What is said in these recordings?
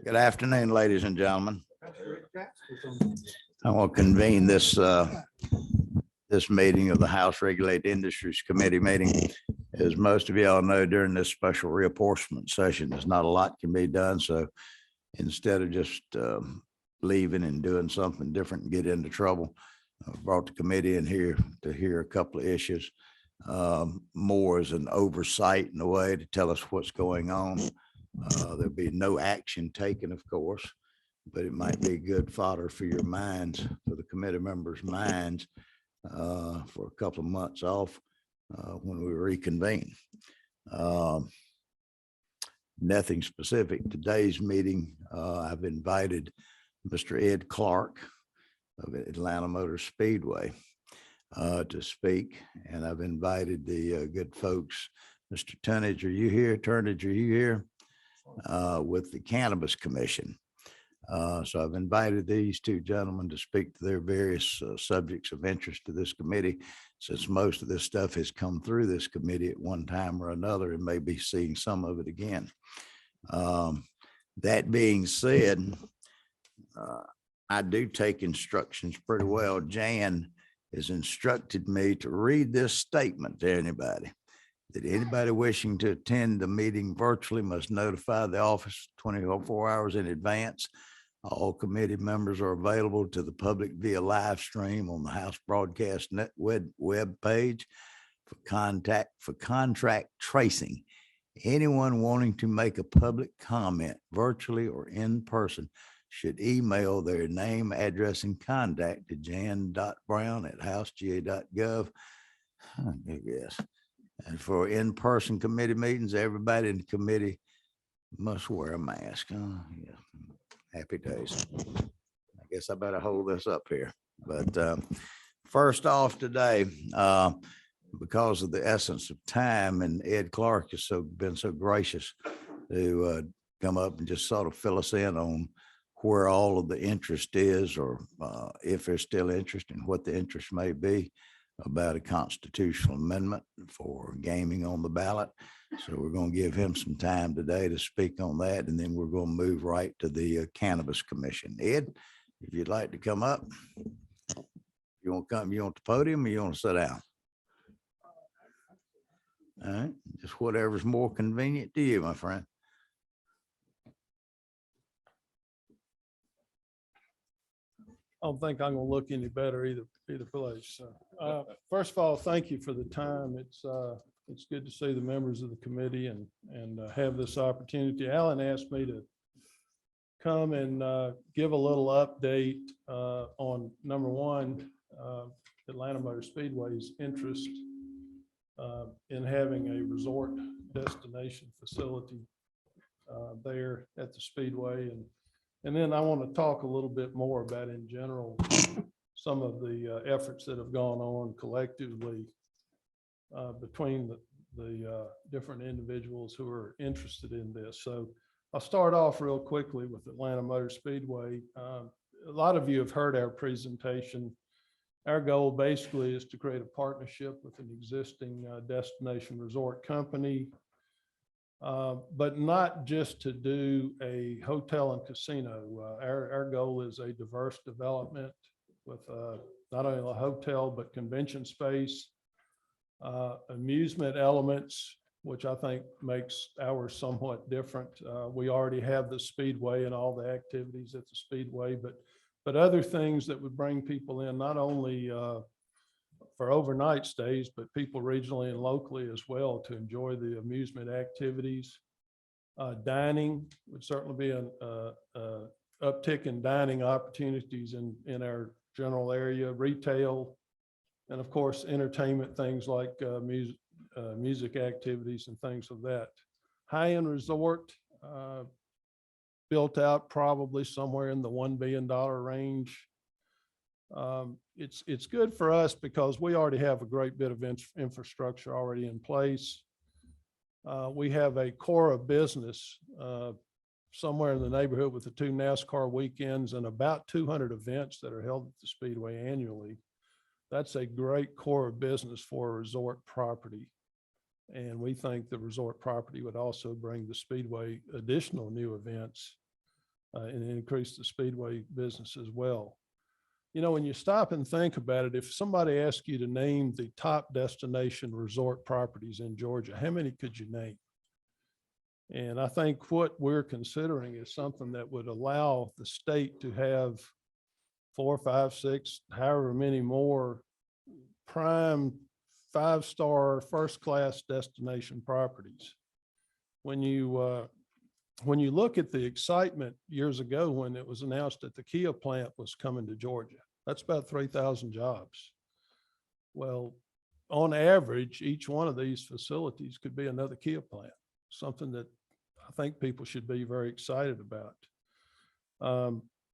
Good afternoon, ladies and gentlemen. I will convene this meeting of the House Regulated Industries Committee meeting. As most of y'all know, during this special reapportionment session, there's not a lot can be done. So instead of just leaving and doing something different and get into trouble, I brought the committee in here to hear a couple of issues. More as an oversight in a way to tell us what's going on. There'll be no action taken, of course, but it might be good fodder for your minds, for the committee members' minds, for a couple of months off when we reconvene. Nothing specific. Today's meeting, I've invited Mr. Ed Clark of Atlanta Motor Speedway to speak, and I've invited the good folks. Mr. Turnage, are you here? Turnage, are you here? With the Cannabis Commission. So I've invited these two gentlemen to speak to their various subjects of interest to this committee, since most of this stuff has come through this committee at one time or another, and may be seeing some of it again. That being said, I do take instructions pretty well. Jan has instructed me to read this statement to anybody. That anybody wishing to attend the meeting virtually must notify the office 24 hours in advance. All committee members are available to the public via live stream on the House Broadcast Net web page for contract tracing. Anyone wanting to make a public comment virtually or in person should email their name, address, and contact to jan.brown@housega.gov. I guess. And for in-person committee meetings, everybody in the committee must wear a mask. Oh, yeah. Happy days. I guess I better hold this up here. But first off today, because of the essence of time, and Ed Clark has been so gracious to come up and just sort of fill us in on where all of the interest is, or if there's still interest, and what the interest may be about a constitutional amendment for gaming on the ballot. So we're going to give him some time today to speak on that, and then we're going to move right to the Cannabis Commission. Ed, if you'd like to come up, you want to come, you want the podium, or you want to sit down? All right, just whatever's more convenient to you, my friend. I don't think I'm gonna look any better either place. So, first of all, thank you for the time. It's good to see the members of the committee and have this opportunity. Alan asked me to come and give a little update on, number one, Atlanta Motor Speedway's interest in having a resort destination facility there at the Speedway, and then I want to talk a little bit more about, in general, some of the efforts that have gone on collectively between the different individuals who are interested in this. So I'll start off real quickly with Atlanta Motor Speedway. A lot of you have heard our presentation. Our goal basically is to create a partnership with an existing destination resort company, but not just to do a hotel and casino. Our goal is a diverse development with not only a hotel, but convention space, amusement elements, which I think makes ours somewhat different. We already have the Speedway and all the activities at the Speedway, but other things that would bring people in, not only for overnight stays, but people regionally and locally as well, to enjoy the amusement activities. Dining would certainly be an uptick in dining opportunities in our general area, retail, and of course, entertainment, things like music activities and things of that. High-end resort, built out probably somewhere in the $1 billion range. It's good for us because we already have a great bit of infrastructure already in place. We have a core of business somewhere in the neighborhood with the 2 NASCAR weekends and about 200 events that are held at the Speedway annually. That's a great core of business for a resort property. And we think the resort property would also bring the Speedway additional new events and increase the Speedway business as well. You know, when you stop and think about it, if somebody asked you to name the top destination resort properties in Georgia, how many could you name? And I think what we're considering is something that would allow the state to have 4, 5, 6, however many more prime 5-star first-class destination properties. When you look at the excitement years ago when it was announced that the Kia plant was coming to Georgia, that's about 3,000 jobs. Well, on average, each one of these facilities could be another Kia plant, something that I think people should be very excited about.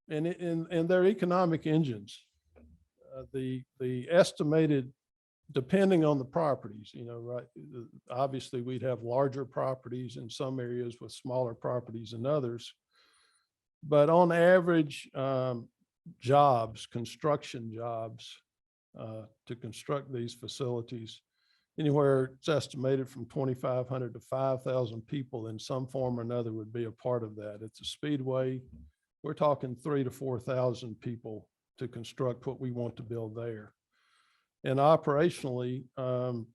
And they're economic engines. The estimated, depending on the properties, you know, right? Obviously, we'd have larger properties in some areas with smaller properties in others. But on average, jobs, construction jobs to construct these facilities, anywhere it's estimated from 2,500 to 5,000 people in some form or another would be a part of that. At the Speedway, we're talking 3,000 to 4,000 people to construct what we want to build there. And operationally, 2,000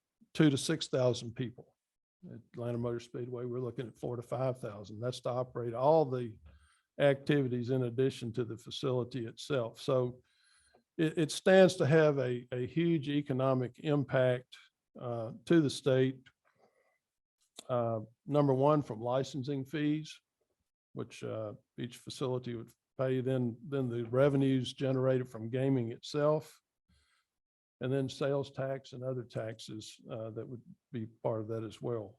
to 6,000 people. At Atlanta Motor Speedway, we're looking at 4,000 to 5,000. That's to operate all the activities in addition to the facility itself. So it stands to have a huge economic impact to the state. Number one, from licensing fees, which each facility would pay, then the revenues generated from gaming itself, and then sales tax and other taxes that would be part of that as well.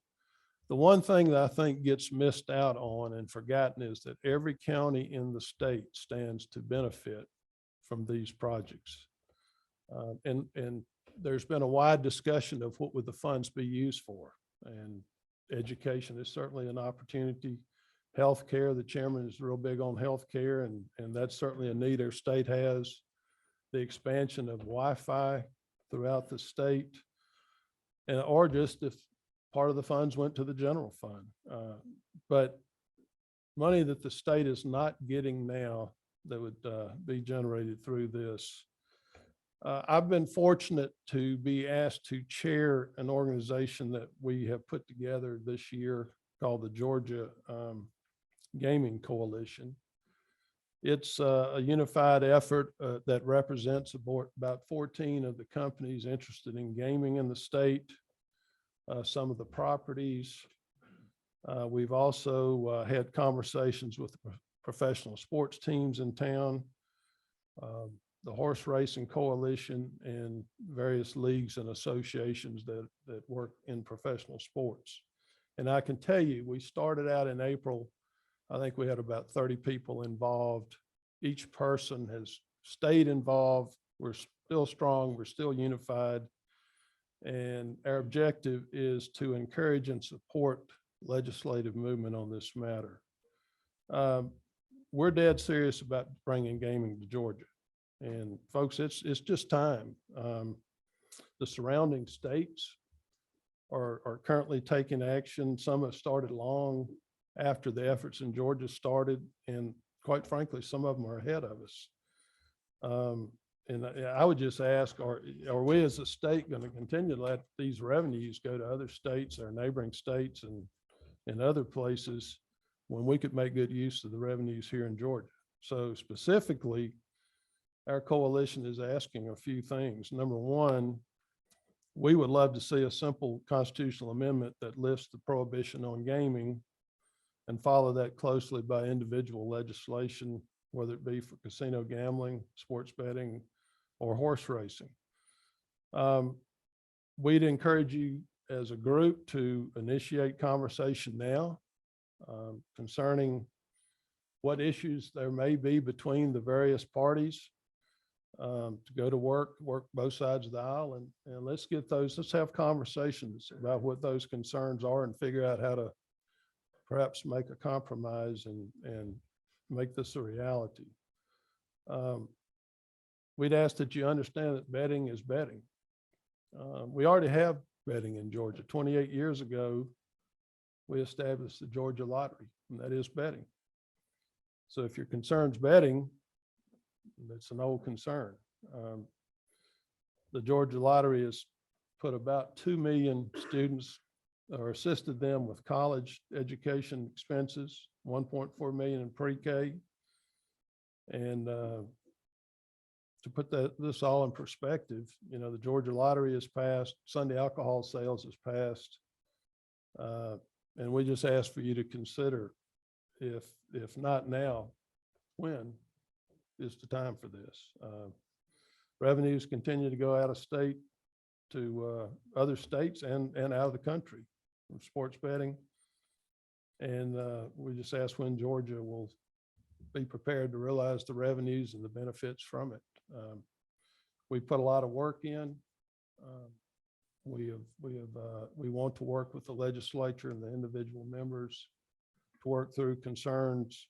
The one thing that I think gets missed out on and forgotten is that every county in the state stands to benefit from these projects. And there's been a wide discussion of what would the funds be used for. And education is certainly an opportunity. Healthcare, the chairman is real big on healthcare, and that's certainly a need our state has. The expansion of Wi-Fi throughout the state, and or just if part of the funds went to the general fund. But money that the state is not getting now that would be generated through this. I've been fortunate to be asked to chair an organization that we have put together this year called the Georgia Gaming Coalition. It's a unified effort that represents about 14 of the companies interested in gaming in the state, some of the properties. We've also had conversations with professional sports teams in town, the Horse Racing Coalition, and various leagues and associations that work in professional sports. And I can tell you, we started out in April. I think we had about 30 people involved. Each person has stayed involved. We're still strong. We're still unified. And our objective is to encourage and support legislative movement on this matter. We're dead serious about bringing gaming to Georgia. And folks, it's just time. The surrounding states are currently taking action. Some have started long after the efforts in Georgia started, and quite frankly, some of them are ahead of us. And I would just ask, are we as a state going to continue to let these revenues go to other states, our neighboring states, and other places when we could make good use of the revenues here in Georgia? So specifically, our coalition is asking a few things. Number one, we would love to see a simple constitutional amendment that lifts the prohibition on gaming and follow that closely by individual legislation, whether it be for casino gambling, sports betting, or horse racing. We'd encourage you as a group to initiate conversation now concerning what issues there may be between the various parties, to go to work both sides of the aisle, and let's have conversations about what those concerns are and figure out how to perhaps make a compromise and make this a reality. We'd ask that you understand that betting is betting. We already have betting in Georgia. 28 years ago, we established the Georgia Lottery, and that is betting. So if your concern's betting, it's an old concern. The Georgia Lottery has put about 2 million students or assisted them with college education expenses, 1.4 million in pre-K. And to put this all in perspective, you know, the Georgia Lottery has passed, Sunday alcohol sales has passed. And we just ask for you to consider, if not now, when is the time for this? Revenues continue to go out of state to other states and out of the country from sports betting. And we just ask when Georgia will be prepared to realize the revenues and the benefits from it. We put a lot of work in. We want to work with the legislature and the individual members to work through concerns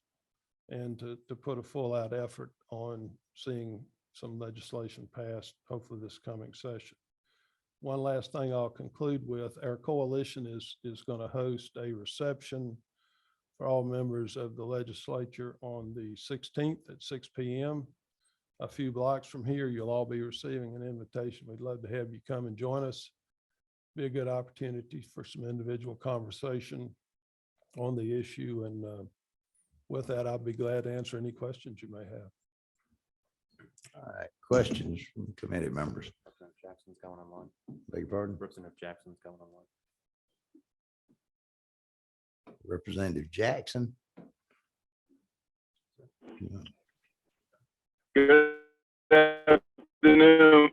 and to put a full out effort on seeing some legislation passed, hopefully this coming session. One last thing I'll conclude with, our coalition is going to host a reception for all members of the legislature on the 16th at 6 p.m. A few blocks from here, you'll all be receiving an invitation. We'd love to have you come and join us. Be a good opportunity for some individual conversation on the issue. And with that, I'll be glad to answer any questions you may have. All right, questions from committee members? Representative Jackson's going online. Beg your pardon? Representative Jackson's going online. Representative Jackson. Good afternoon,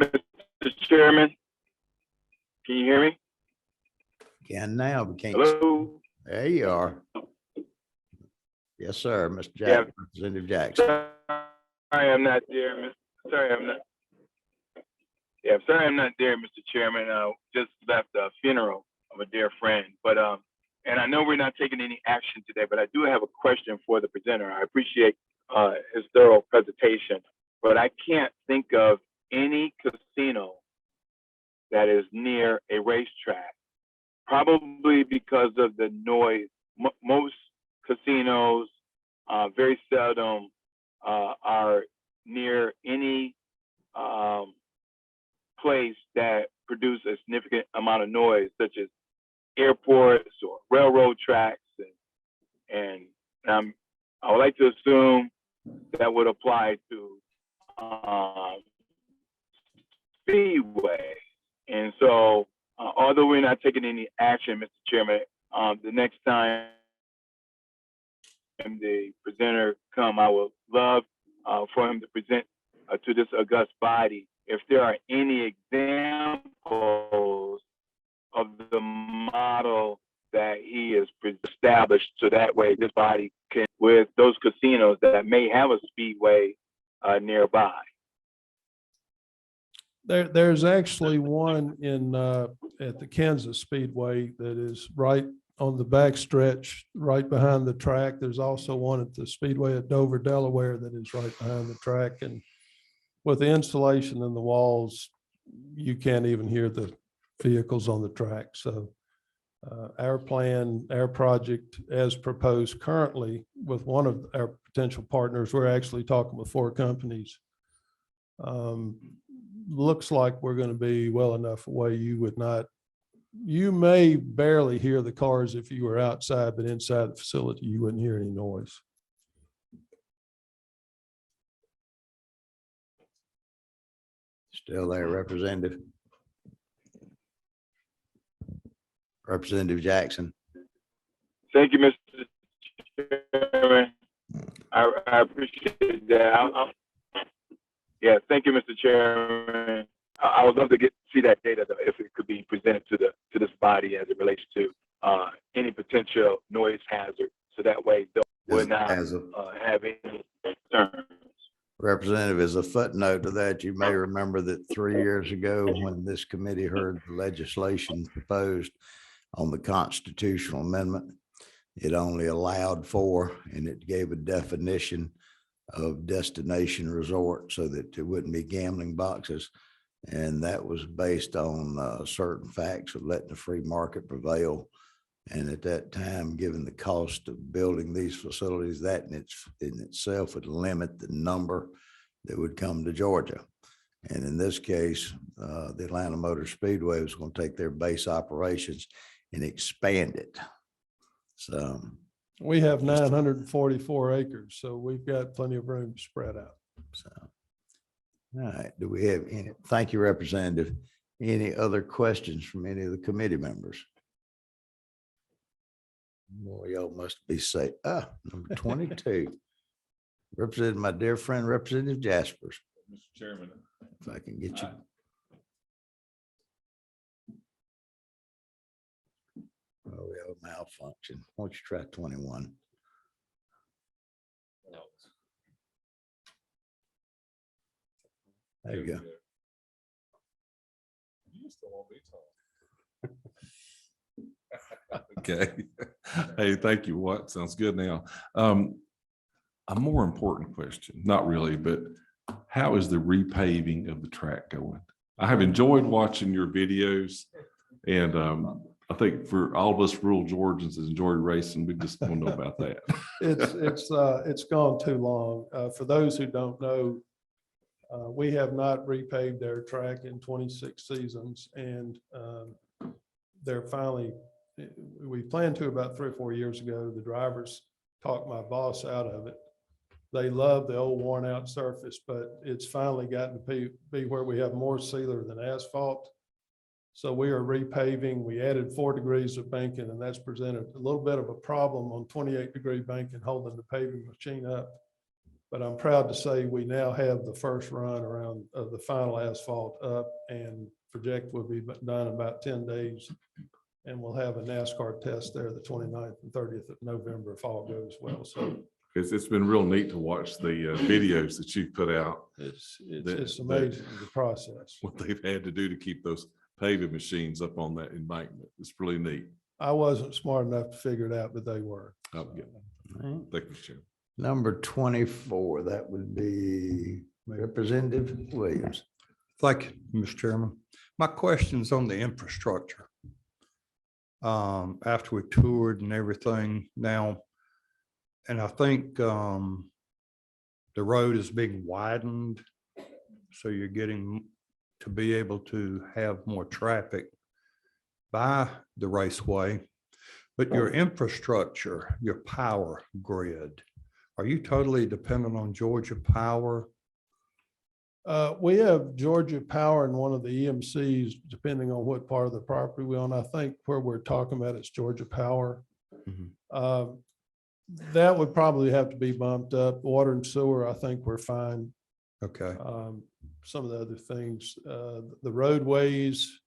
Mr. Chairman. Can you hear me? Can now, but can't. Hello? There you are. Yes, sir, Mr. Yeah. Jackson, Representative Jackson. Sorry, I'm not there, sorry, I'm not. Yeah, sorry, I'm not there, Mr. Chairman. Just left a funeral of a dear friend, but and I know we're not taking any action today, but I do have a question for the presenter. I appreciate his thorough presentation, but I can't think of any casino that is near a racetrack, probably because of the noise. Most casinos very seldom are near any place that produce a significant amount of noise, such as airports or railroad tracks. And I would like to assume that would apply to Speedway. And so, although we're not taking any action, Mr. Chairman, the next time the presenter come, I would love for him to present to this august body if there are any examples of the model that he has established, so that way this body can, with those casinos that may have a Speedway nearby. There's actually one in at the Kansas Speedway that is right on the back stretch, right behind the track. There's also one at the Speedway at Dover, Delaware, that is right behind the track. And with the insulation in the walls, you can't even hear the vehicles on the track. So our plan, our project as proposed currently with one of our potential partners, we're actually talking with 4 companies. Looks like we're going to be well enough away. You may barely hear the cars if you were outside, but inside the facility, you wouldn't hear any noise. Still there, Representative? Representative Jackson. Thank you, Mr. Chairman. I appreciate that. Yeah, thank you, Mr. Chairman. I would love to see that data, though, if it could be presented to this body as it relates to any potential noise hazard, so that way they would not have any concerns. Representative, as a footnote to that, you may remember that 3 years ago, when this committee heard the legislation proposed on the constitutional amendment, it only allowed for, and it gave a definition of destination resort so that there wouldn't be gambling boxes. And that was based on certain facts of letting the free market prevail. And at that time, given the cost of building these facilities, that in itself would limit the number that would come to Georgia. And in this case, the Atlanta Motor Speedway was going to take their base operations and expand it. So, We have 944 acres, so we've got plenty of room to spread out. all right, do we have any, thank you, Representative. Any other questions from any of the committee members? Boy, y'all must be safe. Number 22. Representing my dear friend, Representative Jaspers. Mr. Chairman. If I can get you. Oh, we have a malfunction. Why don't you try 21? There you go. You still want me to talk. Okay. Hey, thank you. What sounds good now. A more important question, not really, but how is the repaving of the track going? I have enjoyed watching your videos, and I think for all of us rural Georgians that enjoy racing, we just want to know about that. It's gone too long. For those who don't know, we have not repaved their track in 26 seasons, and they're finally, we planned to about 3 or 4 years ago. The drivers talked my boss out of it. They love the old worn out surface, but it's finally gotten to be where we have more sealer than asphalt. So we are repaving. We added 4 degrees of banking, and that's presented a little bit of a problem on 28-degree banking holding the paving machine up. But I'm proud to say we now have the first run around of the final asphalt up, and project will be done in about 10 days. And we'll have a NASCAR test there the 29th and 30th of November if all goes well. So It's been real neat to watch the videos that you've put out, it's amazing the process. what they've had to do to keep those paving machines up on that embankment. It's really neat. I wasn't smart enough to figure it out, but they were. I'll get it. All right. Thank you, Chair. Number 24, that would be Representative Williams. Thank you, Mr. Chairman. My question's on the infrastructure. After we toured and everything now, and I think the road is being widened, so you're getting to be able to have more traffic by the raceway. But your infrastructure, your power grid, are you totally dependent on Georgia Power? We have Georgia Power in one of the EMCs, depending on what part of the property we own. I think where we're talking about it's Georgia Power. Mhm. That would probably have to be bumped up. Water and sewer, I think we're fine. Okay, Some of the other things, the roadways,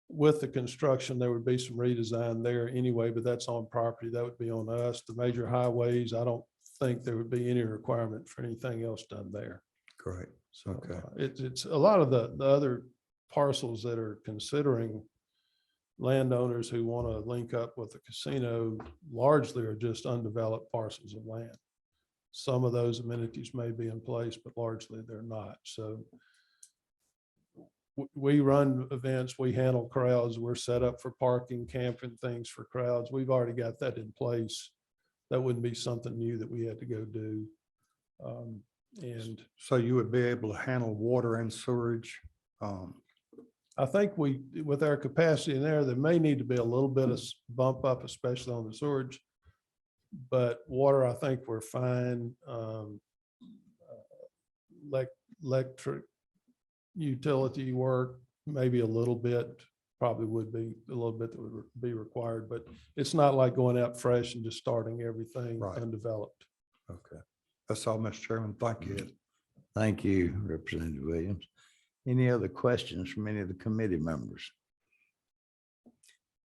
with the construction, there would be some redesign there anyway, but that's on property. That would be on us. The major highways, I don't think there would be any requirement for anything else done there. great. So, Okay. It's a lot of the other parcels that are considering landowners who want to link up with the casino largely are just undeveloped parcels of land. Some of those amenities may be in place, but largely they're not. So we run events, we handle crowds, we're set up for parking, camping, things for crowds. We've already got that in place. That wouldn't be something new that we had to go do. And So you would be able to handle water and sewage? I think with our capacity in there may need to be a little bit of bump up, especially on the sewage. But water, I think we're fine. Electric utility work, maybe a little bit, probably would be a little bit that would be required, but it's not like going out fresh and just starting everything Right. undeveloped. Okay. That's all, Mr. Chairman. Thank you. Thank you, Representative Williams. Any other questions from any of the committee members?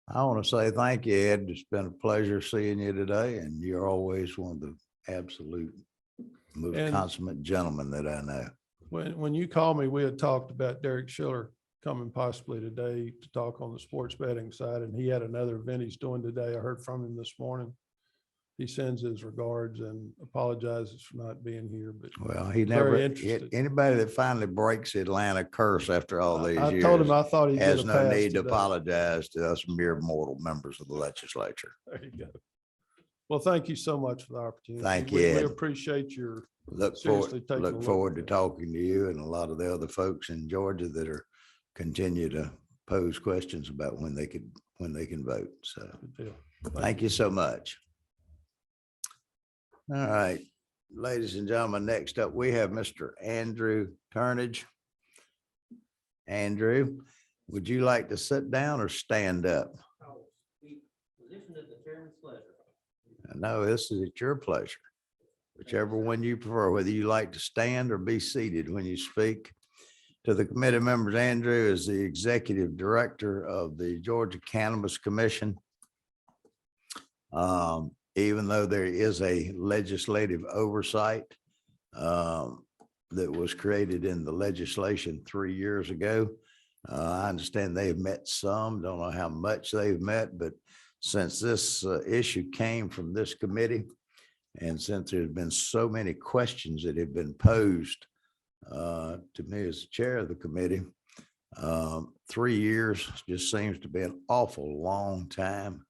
I want to say thank you, Ed. It's been a pleasure seeing you today, and you're always one of the absolute most And- consummate gentlemen that I know. When you called me, we had talked about Derek Schiller coming possibly today to talk on the sports betting side, and he had another event he's doing today. I heard from him this morning. he sends his regards and apologizes for not being here, but Well, he Very never, interested. anybody that finally breaks the Atlanta curse after all these I told him years I thought he'd get has a no pass need to today. apologize to us mere mortal members of the legislature. There you go. Well, thank you so much for the opportunity. Thank We you, Ed. appreciate your, Look seriously forward, taking a look look forward at to that. talking to you and a lot of the other folks in Georgia that are continue to pose questions about when they can vote. So good deal. thank you so much. All right, ladies and gentlemen, next up, we have Mr. Andrew Turnage. Andrew, would you like to sit down or stand up? No, this is at your pleasure. Whichever one you prefer, whether you like to stand or be seated when you speak. To the committee members, Andrew is the executive director of the Georgia Cannabis Commission. Even though there is a legislative oversight that was created in the legislation 3 years ago, I understand they've met some, don't know how much they've met, but since this issue came from this committee, and since there's been so many questions that have been posed to me as chair of the committee, 3 years just seems to be an awful long time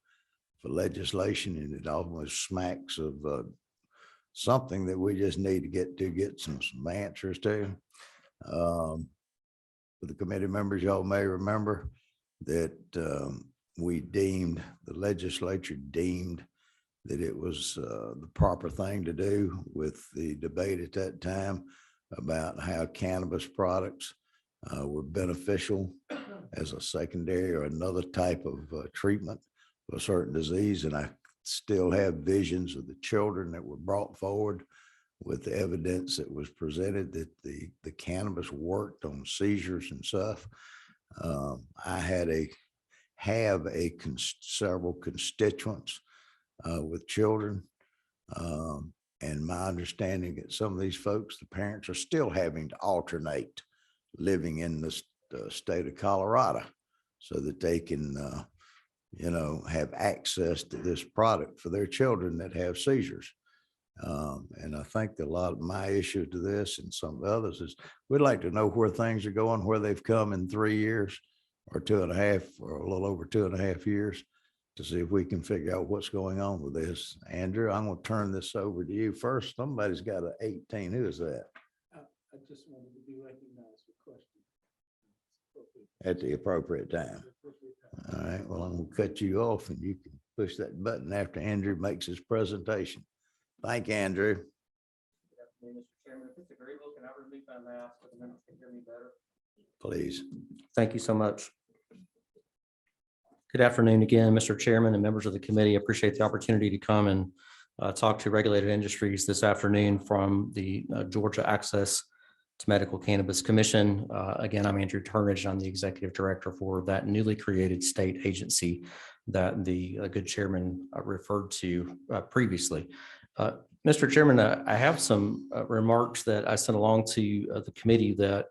for legislation, and it almost smacks of something that we just need to get some answers to. For the committee members, y'all may remember that the legislature deemed that it was the proper thing to do with the debate at that time about how cannabis products were beneficial as a secondary or another type of treatment for a certain disease. And I still have visions of the children that were brought forward with the evidence that was presented that the cannabis worked on seizures and stuff. I have several constituents with children. And my understanding that some of these folks, the parents are still having to alternate living in the state of Colorado so that they can, have access to this product for their children that have seizures. And I think that a lot of my issue to this and some of the others is we'd like to know where things are going, where they've come in 3 years or 2.5 or a little over 2.5 years to see if we can figure out what's going on with this. Andrew, I'm going to turn this over to you first. Somebody's got an 18. Who is that? I just wanted to be recognized for questions. At the appropriate time. All right, well, I'm going to cut you off and you can push that button after Andrew makes his presentation. Thank you, Andrew. Good afternoon, Mr. Chairman. If it's agreeable, can I remove my mask so the members can hear me better? Please. Thank you so much. Good afternoon again, Mr. Chairman and members of the committee. I appreciate the opportunity to come and talk to regulated industries this afternoon from the Georgia Access to Medical Cannabis Commission. Again, I'm Andrew Turnage. I'm the executive director for that newly created state agency that the good chairman referred to previously. Mr. Chairman, I have some remarks that I sent along to the committee that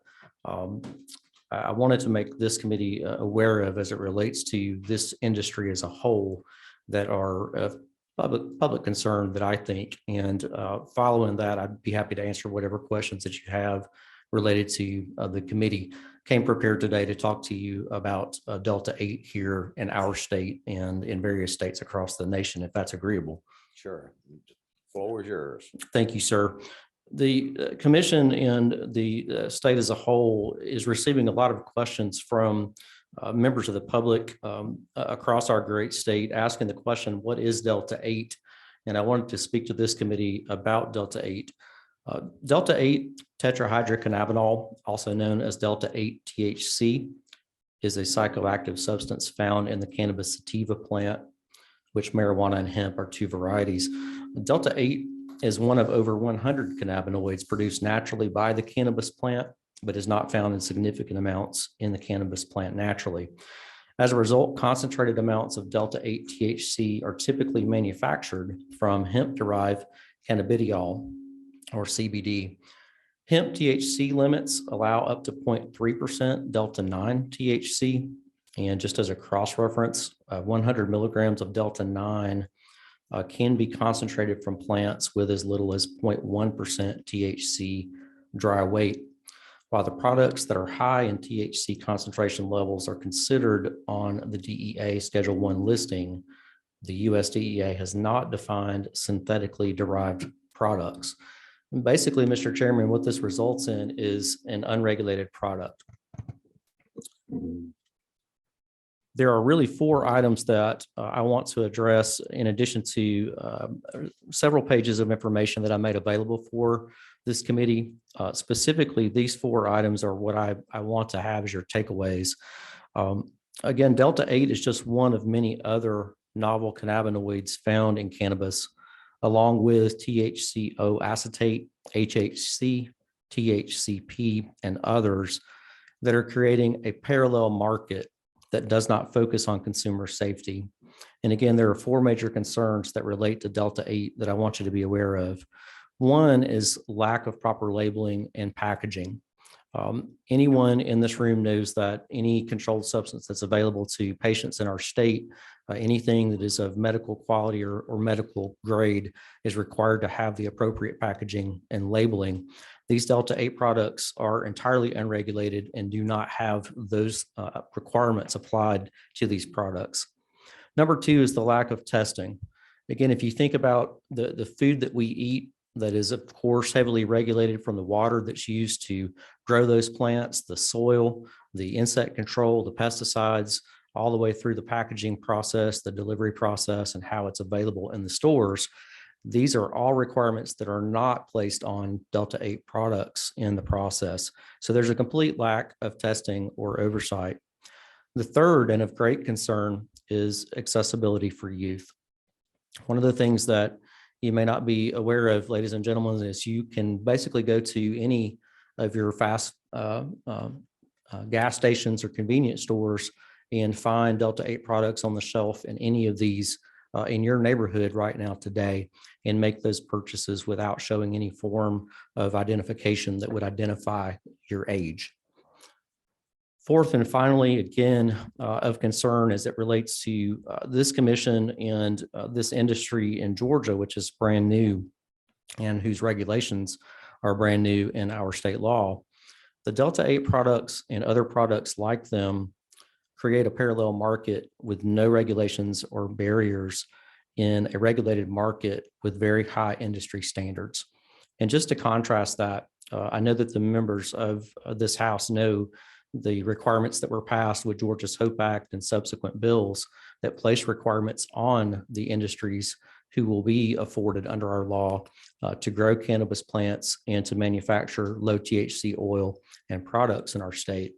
I wanted to make this committee aware of as it relates to this industry as a whole that are of public concern that I think. And following that, I'd be happy to answer whatever questions that you have related to the committee. Came prepared today to talk to you about Delta 8 here in our state and in various states across the nation, if that's agreeable. Sure. Floor is yours. Thank you, sir. The commission and the state as a whole is receiving a lot of questions from members of the public across our great state asking the question, what is Delta 8? And I wanted to speak to this committee about Delta 8. Delta 8 tetrahydrocannabinol, also known as Delta 8 THC, is a psychoactive substance found in the cannabis sativa plant, which marijuana and hemp are two varieties. Delta 8 is one of over 100 cannabinoids produced naturally by the cannabis plant, but is not found in significant amounts in the cannabis plant naturally. As a result, concentrated amounts of Delta 8 THC are typically manufactured from hemp-derived cannabidiol, or CBD. Hemp THC limits allow up to 0.3% Delta 9 THC. And just as a cross-reference, 100 milligrams of Delta 9 can be concentrated from plants with as little as 0.1% THC dry weight. While the products that are high in THC concentration levels are considered on the DEA Schedule 1 listing, the US DEA has not defined synthetically derived products. And basically, Mr. Chairman, what this results in is an unregulated product. There are really 4 items that I want to address in addition to several pages of information that I made available for this committee. Specifically, these 4 items are what I want to have as your takeaways. Again, Delta-8 is just one of many other novel cannabinoids found in cannabis, along with THCO acetate, HHC, THCP, and others that are creating a parallel market that does not focus on consumer safety. And again, there are 4 major concerns that relate to Delta-8 that I want you to be aware of. One is lack of proper labeling and packaging. Anyone in this room knows that any controlled substance that's available to patients in our state, anything that is of medical quality or medical grade, is required to have the appropriate packaging and labeling. These Delta-8 products are entirely unregulated and do not have those requirements applied to these products. Number 2 is the lack of testing. Again, if you think about the food that we eat, that is, of course, heavily regulated from the water that's used to grow those plants, the soil, the insect control, the pesticides, all the way through the packaging process, the delivery process, and how it's available in the stores. These are all requirements that are not placed on Delta-8 products in the process. So there's a complete lack of testing or oversight. The third, and of great concern, is accessibility for youth. One of the things that you may not be aware of, ladies and gentlemen, is you can basically go to any of your fast gas stations or convenience stores and find Delta-8 products on the shelf in any of these in your neighborhood right now today, and make those purchases without showing any form of identification that would identify your age. Fourth and finally, again, of concern as it relates to this commission and this industry in Georgia, which is brand new and whose regulations are brand new in our state law. The Delta-8 products and other products like them create a parallel market with no regulations or barriers in a regulated market with very high industry standards. And just to contrast that, I know that the members of this House know the requirements that were passed with Georgia's HOPE Act and subsequent bills that place requirements on the industries who will be afforded under our law to grow cannabis plants and to manufacture low THC oil and products in our state.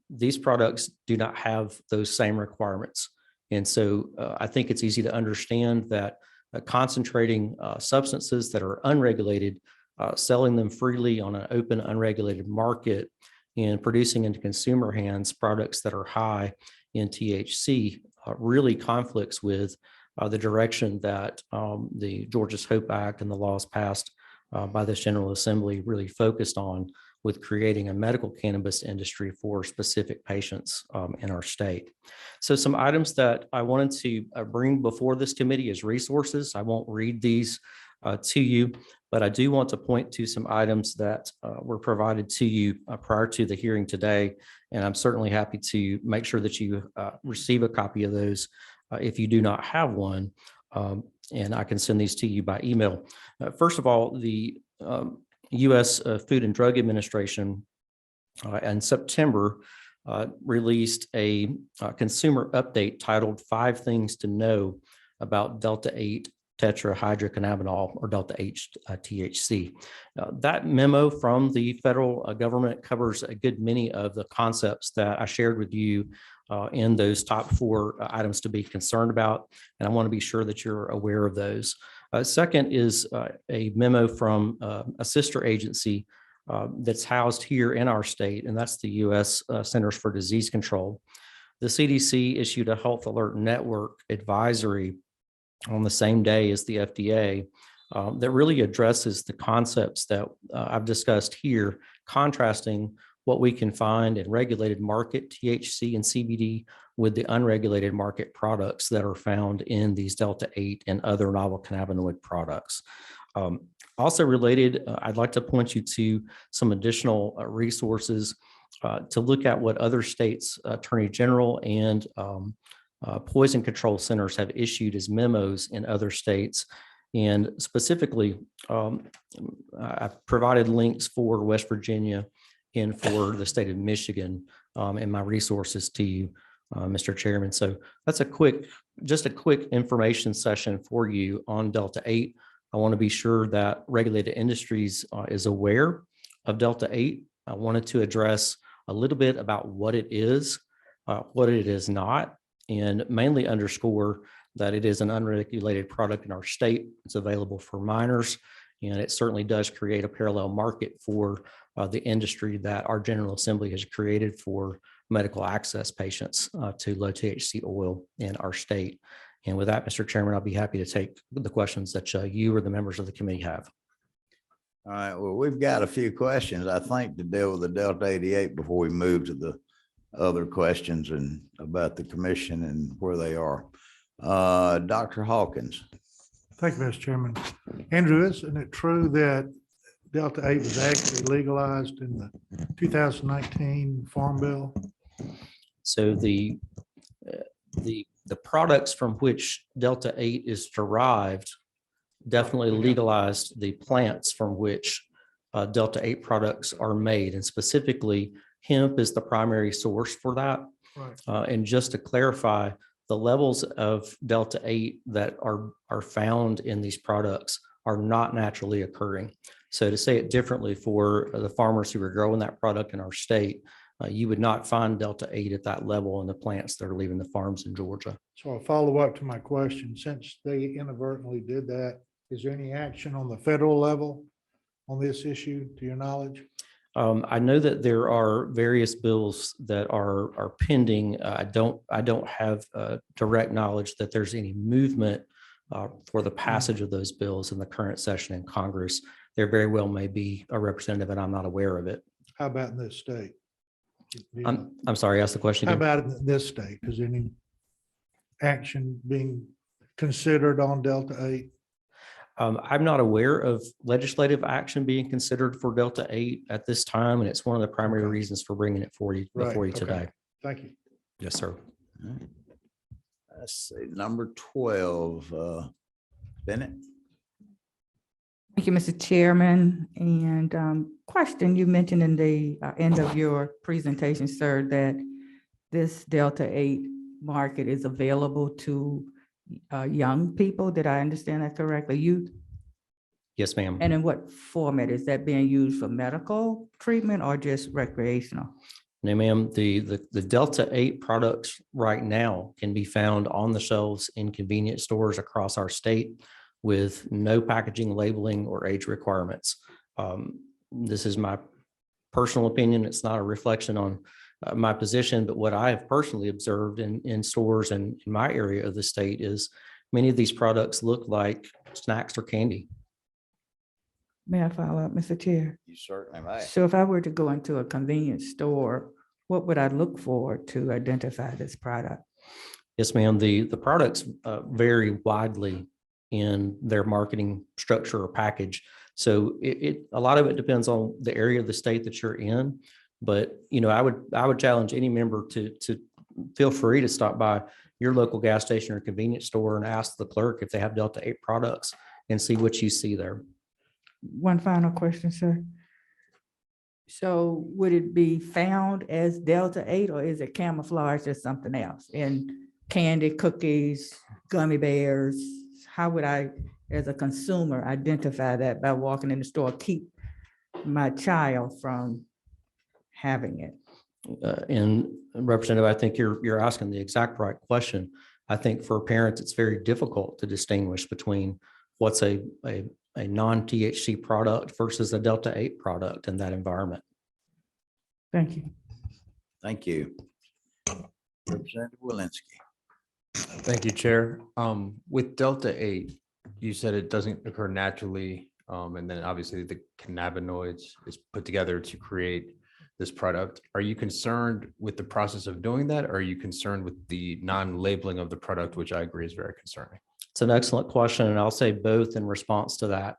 These products do not have those same requirements. And so I think it's easy to understand that concentrating substances that are unregulated, selling them freely on an open, unregulated market, and producing into consumer hands products that are high in THC really conflicts with the direction that the Georgia's HOPE Act and the laws passed by this General Assembly really focused on, with creating a medical cannabis industry for specific patients in our state. So some items that I wanted to bring before this committee as resources. I won't read these to you, but I do want to point to some items that were provided to you prior to the hearing today. And I'm certainly happy to make sure that you receive a copy of those if you do not have one. And I can send these to you by email. First of all, the U.S. Food and Drug Administration in September released a consumer update titled 5 Things to Know About Delta-8 tetrahydrocannabinol, or Delta-8 THC. That memo from the federal government covers a good many of the concepts that I shared with you in those top 4 items to be concerned about, and I want to be sure that you're aware of those. Second is a memo from a sister agency that's housed here in our state, and that's the U.S. Centers for Disease Control. The CDC issued a Health Alert Network advisory on the same day as the FDA that really addresses the concepts that I've discussed here, contrasting what we can find in regulated market THC and CBD with the unregulated market products that are found in these Delta-8 and other novel cannabinoid products. Also related, I'd like to point you to some additional resources to look at what other states' attorney general and poison control centers have issued as memos in other states. And specifically, I've provided links for West Virginia and for the state of Michigan in my resources to you, Mr. Chairman. So that's just a quick information session for you on Delta-8. I want to be sure that Regulated Industries is aware of Delta-8. I wanted to address a little bit about what it is not, and mainly underscore that it is an unregulated product in our state. It's available for minors, and it certainly does create a parallel market for the industry that our General Assembly has created for medical access patients to low THC oil in our state. And with that, Mr. Chairman, I'll be happy to take the questions that you or the members of the committee have. All right, well, we've got a few questions, I think, to deal with the Delta 88 before we move to the other questions and about the commission and where they are. Dr. Hawkins. Thank you, Mr. Chairman. Andrew, isn't it true that Delta-8 was actually legalized in the 2019 Farm Bill? So the products from which Delta-8 is derived definitely legalized the plants from which Delta-8 products are made. And specifically, hemp is the primary source for that. Right. And just to clarify, the levels of Delta-8 that are found in these products are not naturally occurring. So to say it differently, for the farmers who are growing that product in our state, you would not find Delta-8 at that level in the plants that are leaving the farms in Georgia. So I'll follow up to my question. Since they inadvertently did that, is there any action on the federal level on this issue, to your knowledge? I know that there are various bills that are pending. I don't have direct knowledge that there's any movement for the passage of those bills in the current session in Congress. There very well may be a representative, and I'm not aware of it. How about in this state? Do you know? I'm sorry, ask the question How again. about in this state? Is there any action being considered on Delta-8? I'm not aware of legislative action being considered for Delta-8 at this time, and it's one of the primary Okay. reasons for bringing it before you Okay. today. Thank you. Yes, sir. Let's see, number 12, Bennett. Thank you, Mr. Chairman. And question, you mentioned in the end of your presentation, sir, that this Delta-8 market is available to young people. Did I understand that correctly? Youth? Yes, ma'am. And in what format? Is that being used for medical treatment or just recreational? No, ma'am. The Delta-8 products right now can be found on the shelves in convenience stores across our state with no packaging, labeling, or age requirements. This is my personal opinion. It's not a reflection on my position, but what I have personally observed in stores and in my area of the state is many of these products look like snacks or candy. May I follow up, Mr. Chair? You certainly may. So if I were to go into a convenience store, what would I look for to identify this product? Yes, ma'am. The products vary widely in their marketing structure or package. So a lot of it depends on the area of the state that you're in. But, you know, I would challenge any member to feel free to stop by your local gas station or convenience store and ask the clerk if they have Delta-8 products and see what you see there. One final question, sir. So would it be found as Delta-8 or is it camouflaged as something else? In candy, cookies, gummy bears? How would I, as a consumer, identify that by walking in the store, keep my child from having it? And Representative, I think you're asking the exact right question. I think for parents, it's very difficult to distinguish between what's a non-THC product versus a Delta-8 product in that environment. Thank you. Thank you. Representative Walensky. Thank you, Chair. With Delta-8, you said it doesn't occur naturally. And then obviously the cannabinoids is put together to create this product. Are you concerned with the process of doing that? Or are you concerned with the non-labeling of the product, which I agree is very concerning? It's an excellent question, and I'll say both in response to that.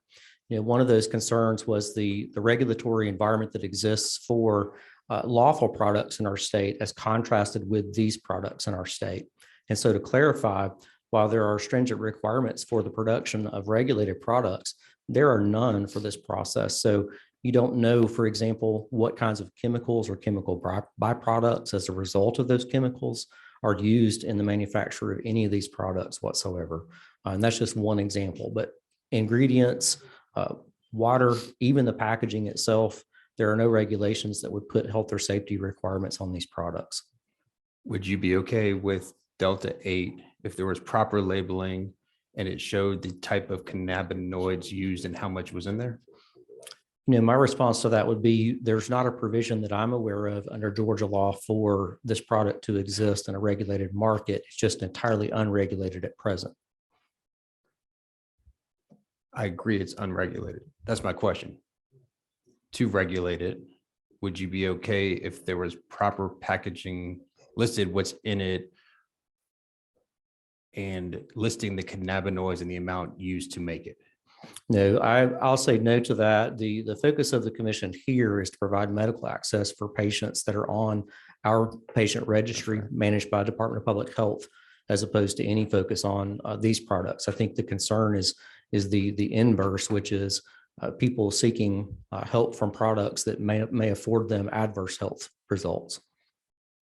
One of those concerns was the regulatory environment that exists for lawful products in our state as contrasted with these products in our state. And so to clarify, while there are stringent requirements for the production of regulated products, there are none for this process. So you don't know, for example, what kinds of chemicals or chemical byproducts as a result of those chemicals are used in the manufacture of any of these products whatsoever. And that's just one example, but ingredients, water, even the packaging itself, there are no regulations that would put health or safety requirements on these products. Would you be okay with Delta 8 if there was proper labeling and it showed the type of cannabinoids used and how much was in there? My response to that would be there's not a provision that I'm aware of under Georgia law for this product to exist in a regulated market. It's just entirely unregulated at present. I agree it's unregulated. That's my question. To regulate it, would you be okay if there was proper packaging listed, what's in it, and listing the cannabinoids and the amount used to make it? No, I'll say no to that. The focus of the commission here is to provide medical access for patients that are on our patient registry managed by Department of Public Health, as opposed to any focus on these products. I think the concern is the inverse, which is people seeking help from products that may afford them adverse health results.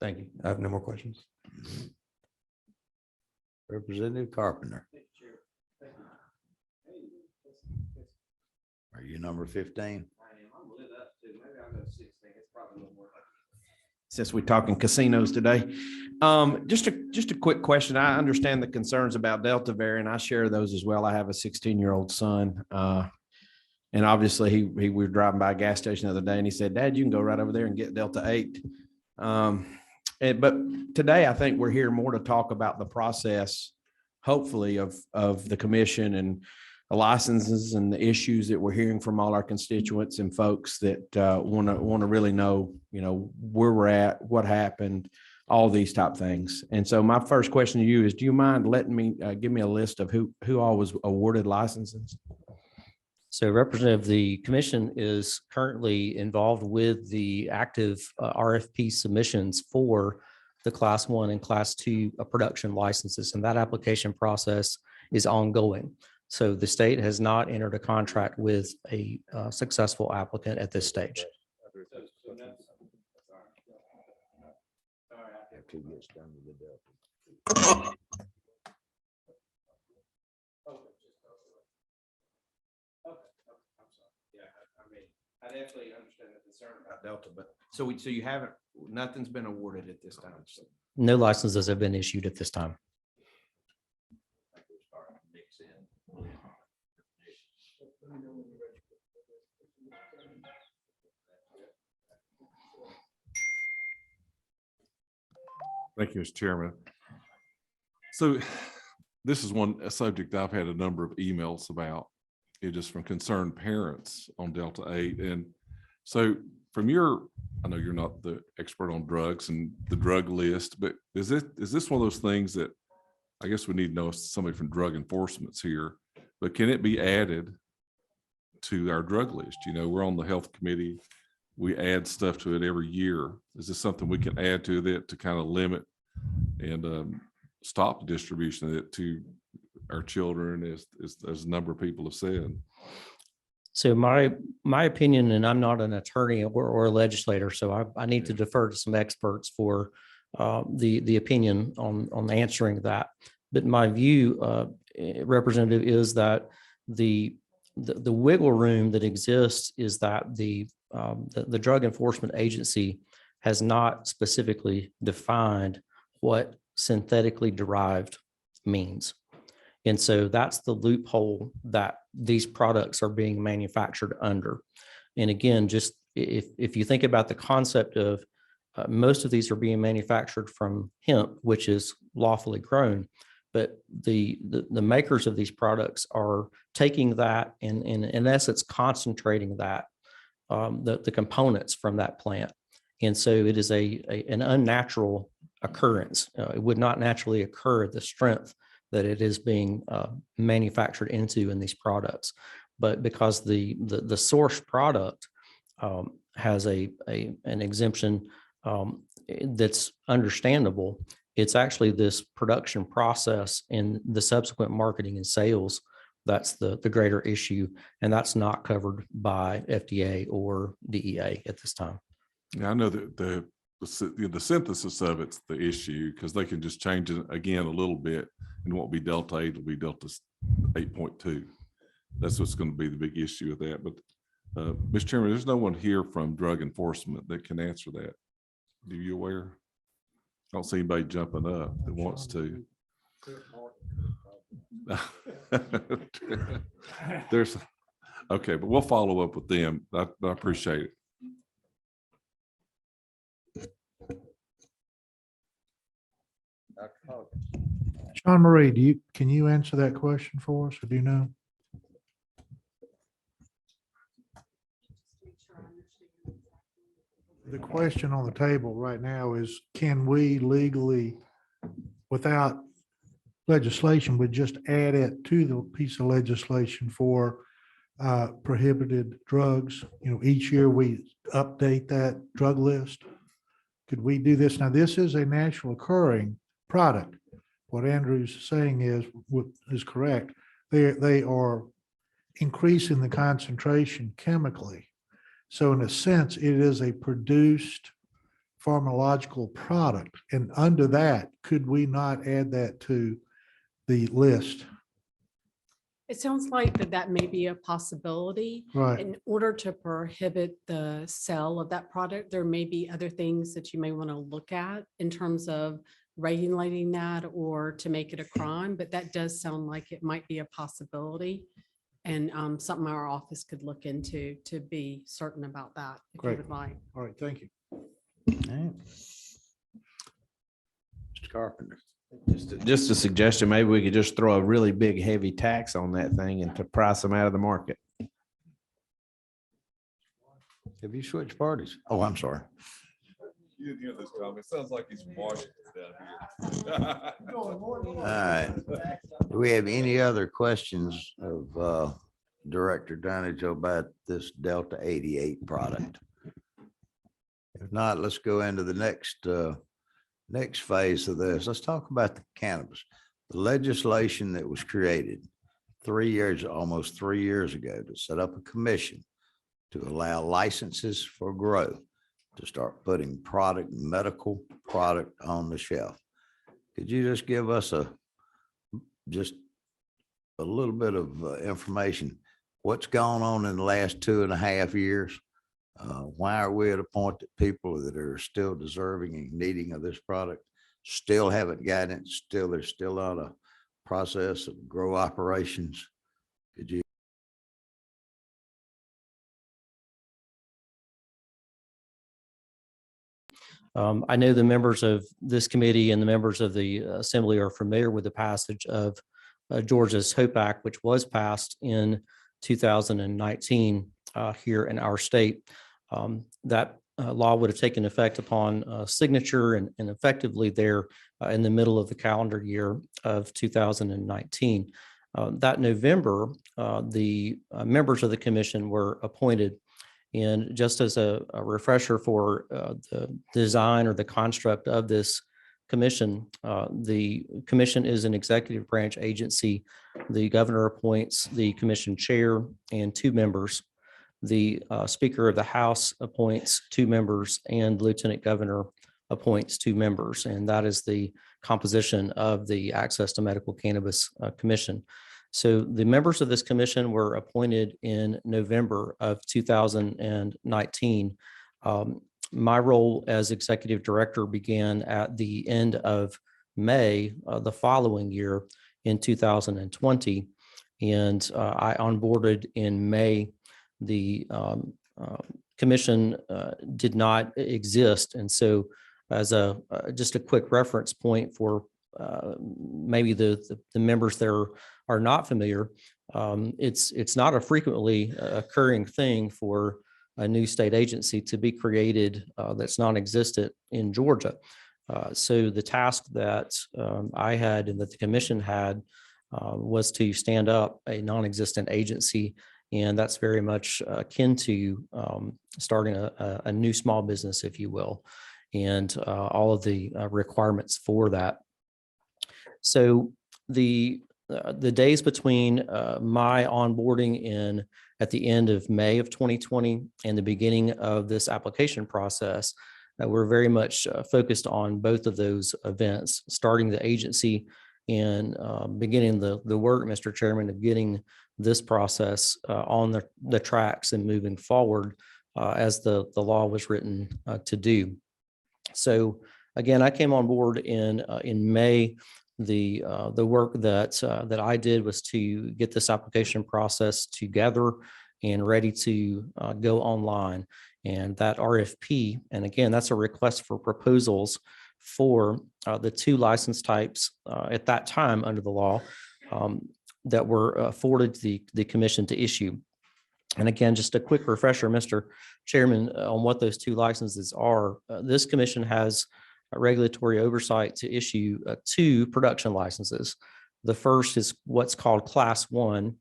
Thank you. I have no more questions. Representative Carpenter. Are you number 15? Since we're talking casinos today, just a quick question. I understand the concerns about Delta variant. I share those as well. I have a 16-year-old son, and obviously we were driving by a gas station the other day, and he said, "Dad, you can go right over there and get Delta 8." But today, I think we're here more to talk about the process, hopefully, of the commission and the licenses and the issues that we're hearing from all our constituents and folks that want to really know, where we're at, what happened, all these type things. And so my first question to you is, do you mind letting me give me a list of who all was awarded licenses? So Representative, the commission is currently involved with the active RFP submissions for the Class 1 and Class 2 production licenses, and that application process is ongoing. So the state has not entered a contract with a successful applicant at this stage. I definitely understand the concern about Delta, but so you haven't, nothing's been awarded at this time. No licenses have been issued at this time. Thank you, Mr. Chairman. So this is a subject I've had a number of emails about, just from concerned parents on Delta 8. And so I know you're not the expert on drugs and the drug list, but is this one of those things that I guess we need to know somebody from drug enforcement's here, but can it be added to our drug list? We're on the health committee. We add stuff to it every year. Is this something we can add to that to kind of limit and stop the distribution of it to our children, as a number of people have said? So my opinion, and I'm not an attorney or a legislator, so I need to defer to some experts for the opinion on answering that. But my view, Representative, is that the wiggle room that exists is that the Drug Enforcement Agency has not specifically defined what synthetically derived means. And so that's the loophole that these products are being manufactured under. And again, just if you think about the concept of most of these are being manufactured from hemp, which is lawfully grown, but the makers of these products are taking that and in essence concentrating that, the components from that plant And so it is an unnatural occurrence. It would not naturally occur at the strength that it is being manufactured into in these products. But because the source product has an exemption that's understandable, it's actually this production process and the subsequent marketing and sales that's the greater issue, and that's not covered by FDA or DEA at this time. Yeah, I know that the synthesis of it's the issue, because they can just change it again a little bit and it won't be Delta 8, it'll be Delta 8.2. That's what's going to be the big issue with that. But Mr. Chairman, there's no one here from drug enforcement that can answer that. Are you aware? I don't see anybody jumping up that wants to. There's, okay, but we'll follow up with them. I appreciate it. Sean Marie, can you answer that question for us, or do you know? The question on the table right now is, can we legally, without legislation, would just add it to the piece of legislation for prohibited drugs? You know, each year we update that drug list. Could we do this? Now, this is a natural occurring product. What Andrew's saying is correct. They are increasing the concentration chemically. So in a sense, it is a produced pharmacological product. And under that, could we not add that to the list? It sounds like that may be a possibility. Right. In order to prohibit the sale of that product, there may be other things that you may want to look at in terms of regulating that or to make it a crime, but that does sound like it might be a possibility and something our office could look into to be certain about that if Great. you would like. All right, thank you. All right. Mr. Carpenter. Just a suggestion, maybe we could just throw a really big heavy tax on that thing and to price them out of the market. Have you switched parties? Oh, I'm sorry. You didn't hear this comment. Sounds like he's from Washington down here. All right. Do we have any other questions of Director Dunnage about this Delta 88 product? If not, let's go into the next phase of this. Let's talk about the cannabis. The legislation that was created almost 3 years ago to set up a commission to allow licenses for growth to start putting medical product on the shelf. Could you just give us just a little bit of information? What's gone on in the last 2.5 years? Why are we at a point that people that are still deserving and needing of this product still haven't gotten it? They're still on a process of grow operations. Could you? I know the members of this committee and the members of the assembly are familiar with the passage of Georgia's HOPE Act, which was passed in 2019 here in our state. That law would have taken effect upon signature and effectively there in the middle of the calendar year of 2019. That November, the members of the commission were appointed. And just as a refresher for the design or the construct of this commission, the commission is an executive branch agency. The governor appoints the commission chair and 2 members. The Speaker of the House appoints 2 members and Lieutenant Governor appoints 2 members. And that is the composition of the Access to Medical Cannabis Commission. So the members of this commission were appointed in November of 2019. My role as executive director began at the end of May the following year in 2020. And I onboarded in May. The commission did not exist. And so as just a quick reference point for maybe the members that are not familiar, it's not a frequently occurring thing for a new state agency to be created that's non-existent in Georgia. So the task that I had and that the commission had was to stand up a non-existent agency. And that's very much akin to starting a new small business, if you will, and all of the requirements for that. So the days between my onboarding at the end of May of 2020 and the beginning of this application process, we're very much focused on both of those events, starting the agency and beginning the work, Mr. Chairman, of getting this process on the tracks and moving forward as the law was written to do. So again, I came on board in May. The work that I did was to get this application process together and ready to go online. And that RFP, and again, that's a request for proposals for the two license types at that time under the law that were afforded to the commission to issue. And again, just a quick refresher, Mr. Chairman, on what those two licenses are. This commission has a regulatory oversight to issue two production licenses. The first is what's called Class 1,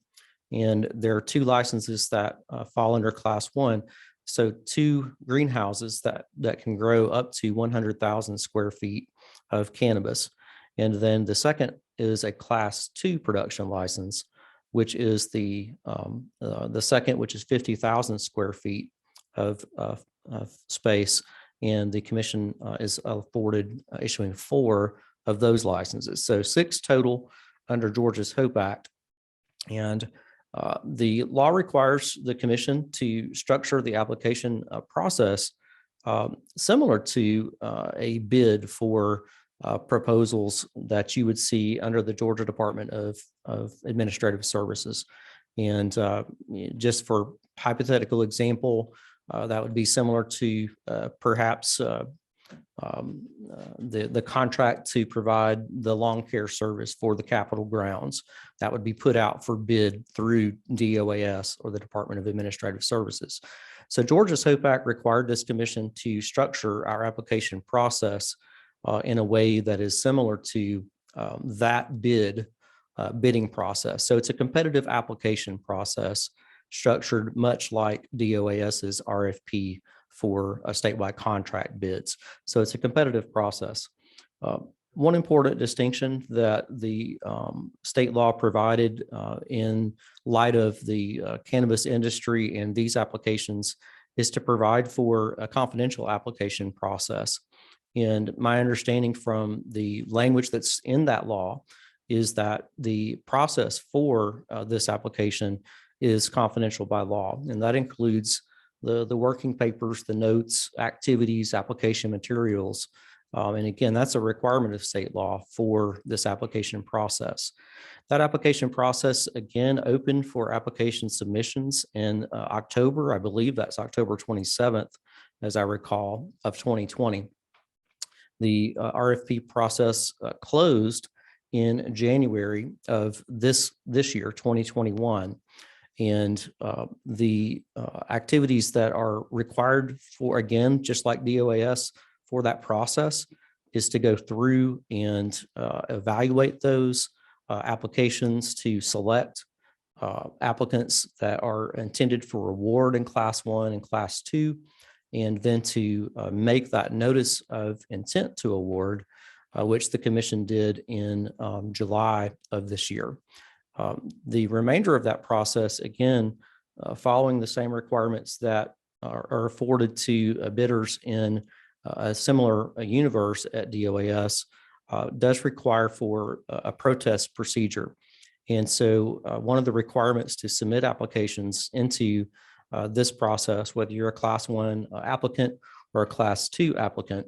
and there are two licenses that fall under Class 1. So two greenhouses that can grow up to 100,000 square feet of cannabis. And then the second is a Class 2 production license, which is the second, which is 50,000 square feet of space. And the commission is afforded issuing 4 of those licenses. So 6 total under Georgia's HOPE Act. And the law requires the commission to structure the application process similar to a bid for proposals that you would see under the Georgia Department of Administrative Services. And just for hypothetical example, that would be similar to perhaps the contract to provide the lawn care service for the Capitol grounds. That would be put out for bid through DOAS, or the Department of Administrative Services. So Georgia's HOPE Act required this commission to structure our application process in a way that is similar to that bidding process. So it's a competitive application process structured much like DOAS's RFP for a statewide contract bids. So it's a competitive process. One important distinction that the state law provided in light of the cannabis industry and these applications is to provide for a confidential application process. And my understanding from the language that's in that law is that the process for this application is confidential by law. And that includes the working papers, the notes, activities, application materials. And again, that's a requirement of state law for this application process. That application process, again, opened for application submissions in October. I believe that's October 27th, as I recall, of 2020. The RFP process closed in January of this year, 2021. And the activities that are required for, again, just like DOAS for that process, is to go through and evaluate those applications to select applicants that are intended for award in Class 1 and Class 2, and then to make that notice of intent to award, which the commission did in July of this year. The remainder of that process, again, following the same requirements that are afforded to bidders in a similar universe at DOAS, does require for a protest procedure. And so one of the requirements to submit applications into this process, whether you're a Class 1 applicant or a Class 2 applicant,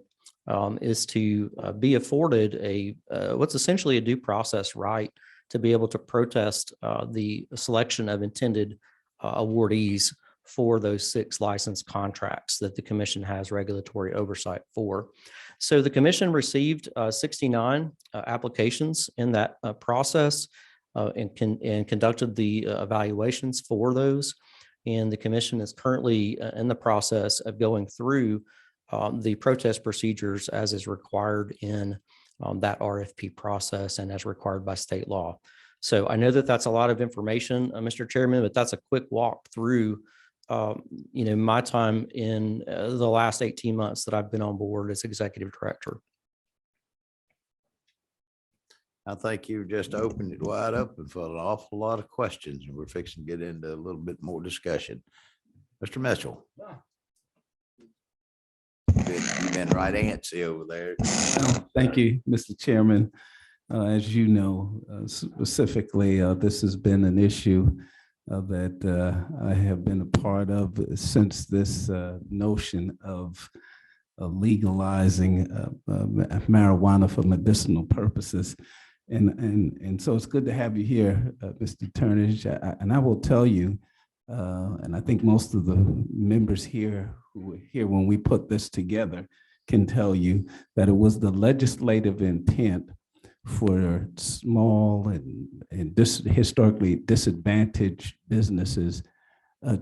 is to be afforded what's essentially a due process right to be able to protest the selection of intended awardees for those 6 license contracts that the commission has regulatory oversight for. So the commission received 69 applications in that process and conducted the evaluations for those. And the commission is currently in the process of going through the protest procedures as is required in that RFP process and as required by state law. So I know that that's a lot of information, Mr. Chairman, but that's a quick walk through my time in the last 18 months that I've been on board as executive director. I think you just opened it wide open for an awful lot of questions, and we're fixing to get into a little bit more discussion. Mr. Mitchell. You've been right antsy over there. Thank you, Mr. Chairman. As you know, specifically, this has been an issue that I have been a part of since this notion of legalizing marijuana for medicinal purposes. And so it's good to have you here, Mr. Turnage. And I will tell you, and I think most of the members here who were here when we put this together can tell you that it was the legislative intent for small and historically disadvantaged businesses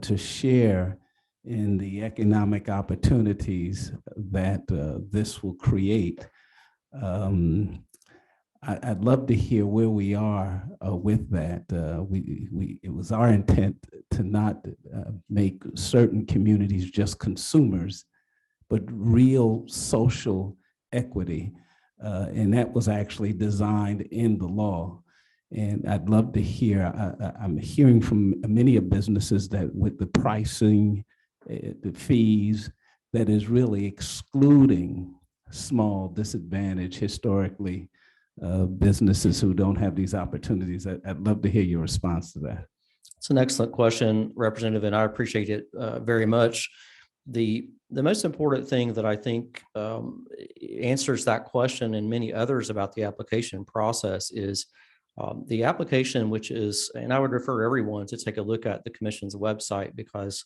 to share in the economic opportunities that this will create. I'd love to hear where we are with that. It was our intent to not make certain communities just consumers, but real social equity. And that was actually designed in the law. And I'd love to hear, I'm hearing from many of businesses that with the pricing, the fees, that is really excluding small disadvantaged historically businesses who don't have these opportunities. I'd love to hear your response to that. It's an excellent question, Representative, and I appreciate it very much. The most important thing that I think answers that question and many others about the application process is the application, which is, and I would refer everyone to take a look at the commission's website, because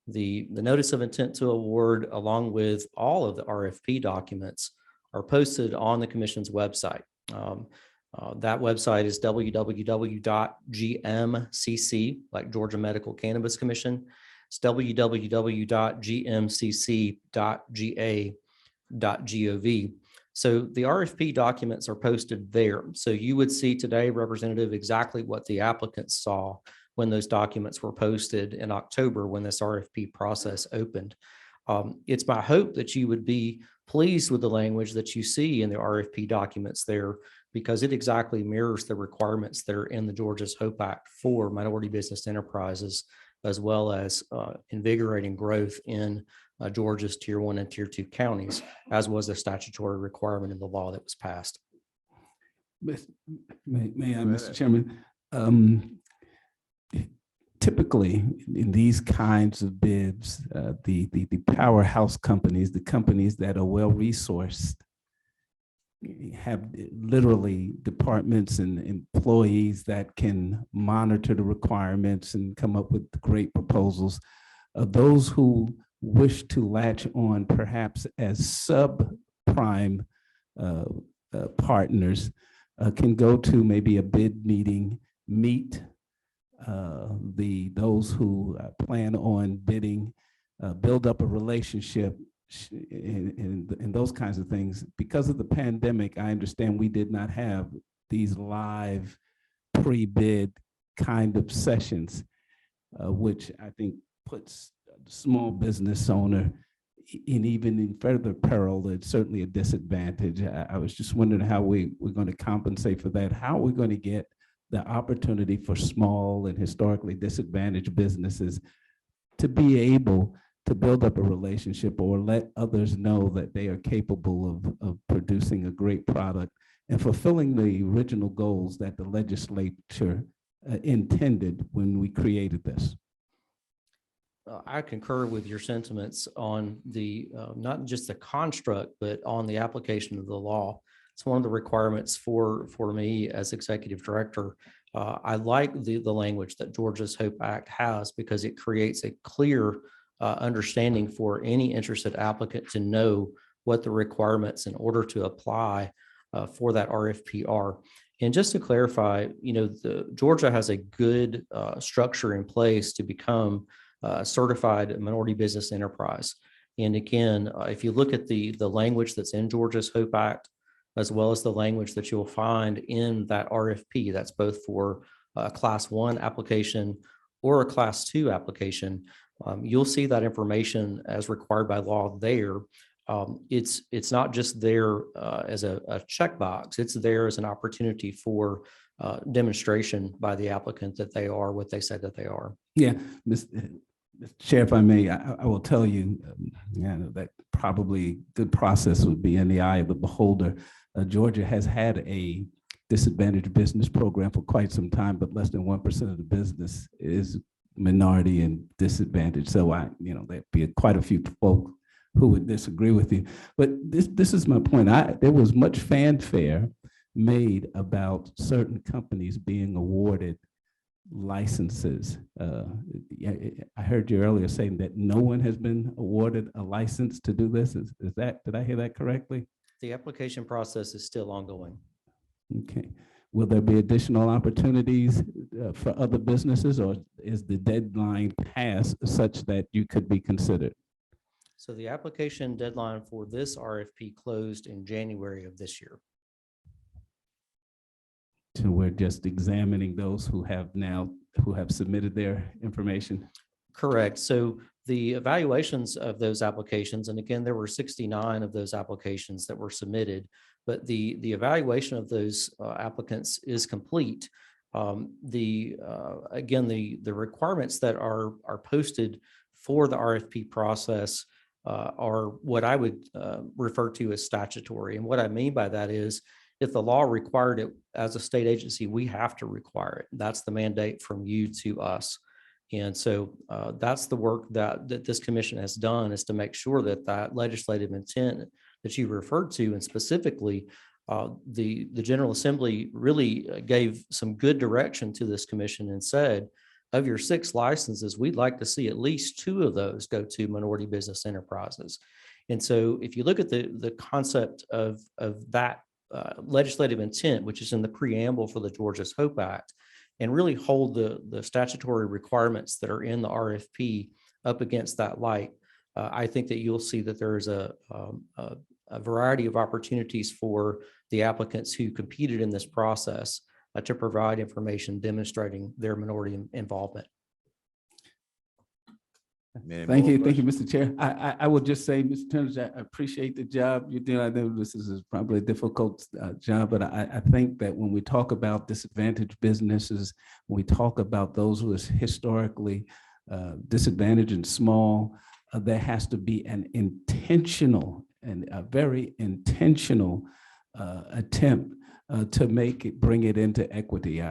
the notice of intent to award, along with all of the RFP documents, are posted on the commission's website. That website is www.gmcc, like Georgia Medical Cannabis Commission. It's www.gmcc.ga.gov. So the RFP documents are posted there. So you would see today, Representative, exactly what the applicants saw when those documents were posted in October when this RFP process opened. It's my hope that you would be pleased with the language that you see in the RFP documents there, because it exactly mirrors the requirements that are in the Georgia's HOPE Act for minority business enterprises, as well as invigorating growth in Georgia's Tier 1 and Tier 2 counties, as was a statutory requirement in the law that was passed. May I, Mr. Chairman? Typically, in these kinds of bids, the powerhouse companies, the companies that are well-resourced, have literally departments and employees that can monitor the requirements and come up with great proposals. Those who wish to latch on perhaps as subprime partners can go to maybe a bid meeting, meet those who plan on bidding, build up a relationship, and those kinds of things. Because of the pandemic, I understand we did not have these live pre-bid kind of sessions, which I think puts the small business owner in further peril. It's certainly a disadvantage. I was just wondering how we're going to compensate for that. How are we going to get the opportunity for small and historically disadvantaged businesses to be able to build up a relationship or let others know that they are capable of producing a great product and fulfilling the original goals that the legislature intended when we created this? I concur with your sentiments on the not just the construct, but on the application of the law. It's one of the requirements for me as executive director. I like the language that Georgia's HOPE Act has, because it creates a clear understanding for any interested applicant to know what the requirements in order to apply for that RFP are. And just to clarify, Georgia has a good structure in place to become certified minority business enterprise. And again, if you look at the language that's in Georgia's HOPE Act, as well as the language that you'll find in that RFP, that's both for a Class 1 application or a Class 2 application, you'll see that information as required by law there. It's not just there as a checkbox, it's there as an opportunity for demonstration by the applicant that they are what they said that they are. Yeah, Mr. Chair, if I may, I will tell you, that probably good process would be in the eye of the beholder. Georgia has had a disadvantaged business program for quite some time, but less than 1% of the business is minority and disadvantaged. So there'd be quite a few folk who would disagree with you. But this is my point. There was much fanfare made about certain companies being awarded licenses. I heard you earlier saying that no one has been awarded a license to do this. Is that, did I hear that correctly? The application process is still ongoing. Okay. Will there be additional opportunities for other businesses, or is the deadline passed such that you could be considered? So the application deadline for this RFP closed in January of this year. So we're just examining those who have submitted their information? Correct. So the evaluations of those applications, and again, there were 69 of those applications that were submitted, but the evaluation of those applicants is complete. Again, the requirements that are posted for the RFP process are what I would refer to as statutory. And what I mean by that is, if the law required it as a state agency, we have to require it. That's the mandate from you to us. And so that's the work that this commission has done, is to make sure that that legislative intent that you referred to, and specifically the General Assembly really gave some good direction to this commission and said, of your 6 licenses, we'd like to see at least 2 of those go to minority business enterprises. And so if you look at the concept of that legislative intent, which is in the preamble for the Georgia's HOPE Act, and really hold the statutory requirements that are in the RFP up against that light, I think that you'll see that there is a variety of opportunities for the applicants who competed in this process to provide information demonstrating their minority involvement. Thank you, Mr. Chair. I will just say, Mr. Turner, I appreciate the job you're doing. I know this is probably a difficult job, but I think that when we talk about disadvantaged businesses, when we talk about those who are historically disadvantaged and small, there has to be an intentional and a very intentional attempt to bring it into equity.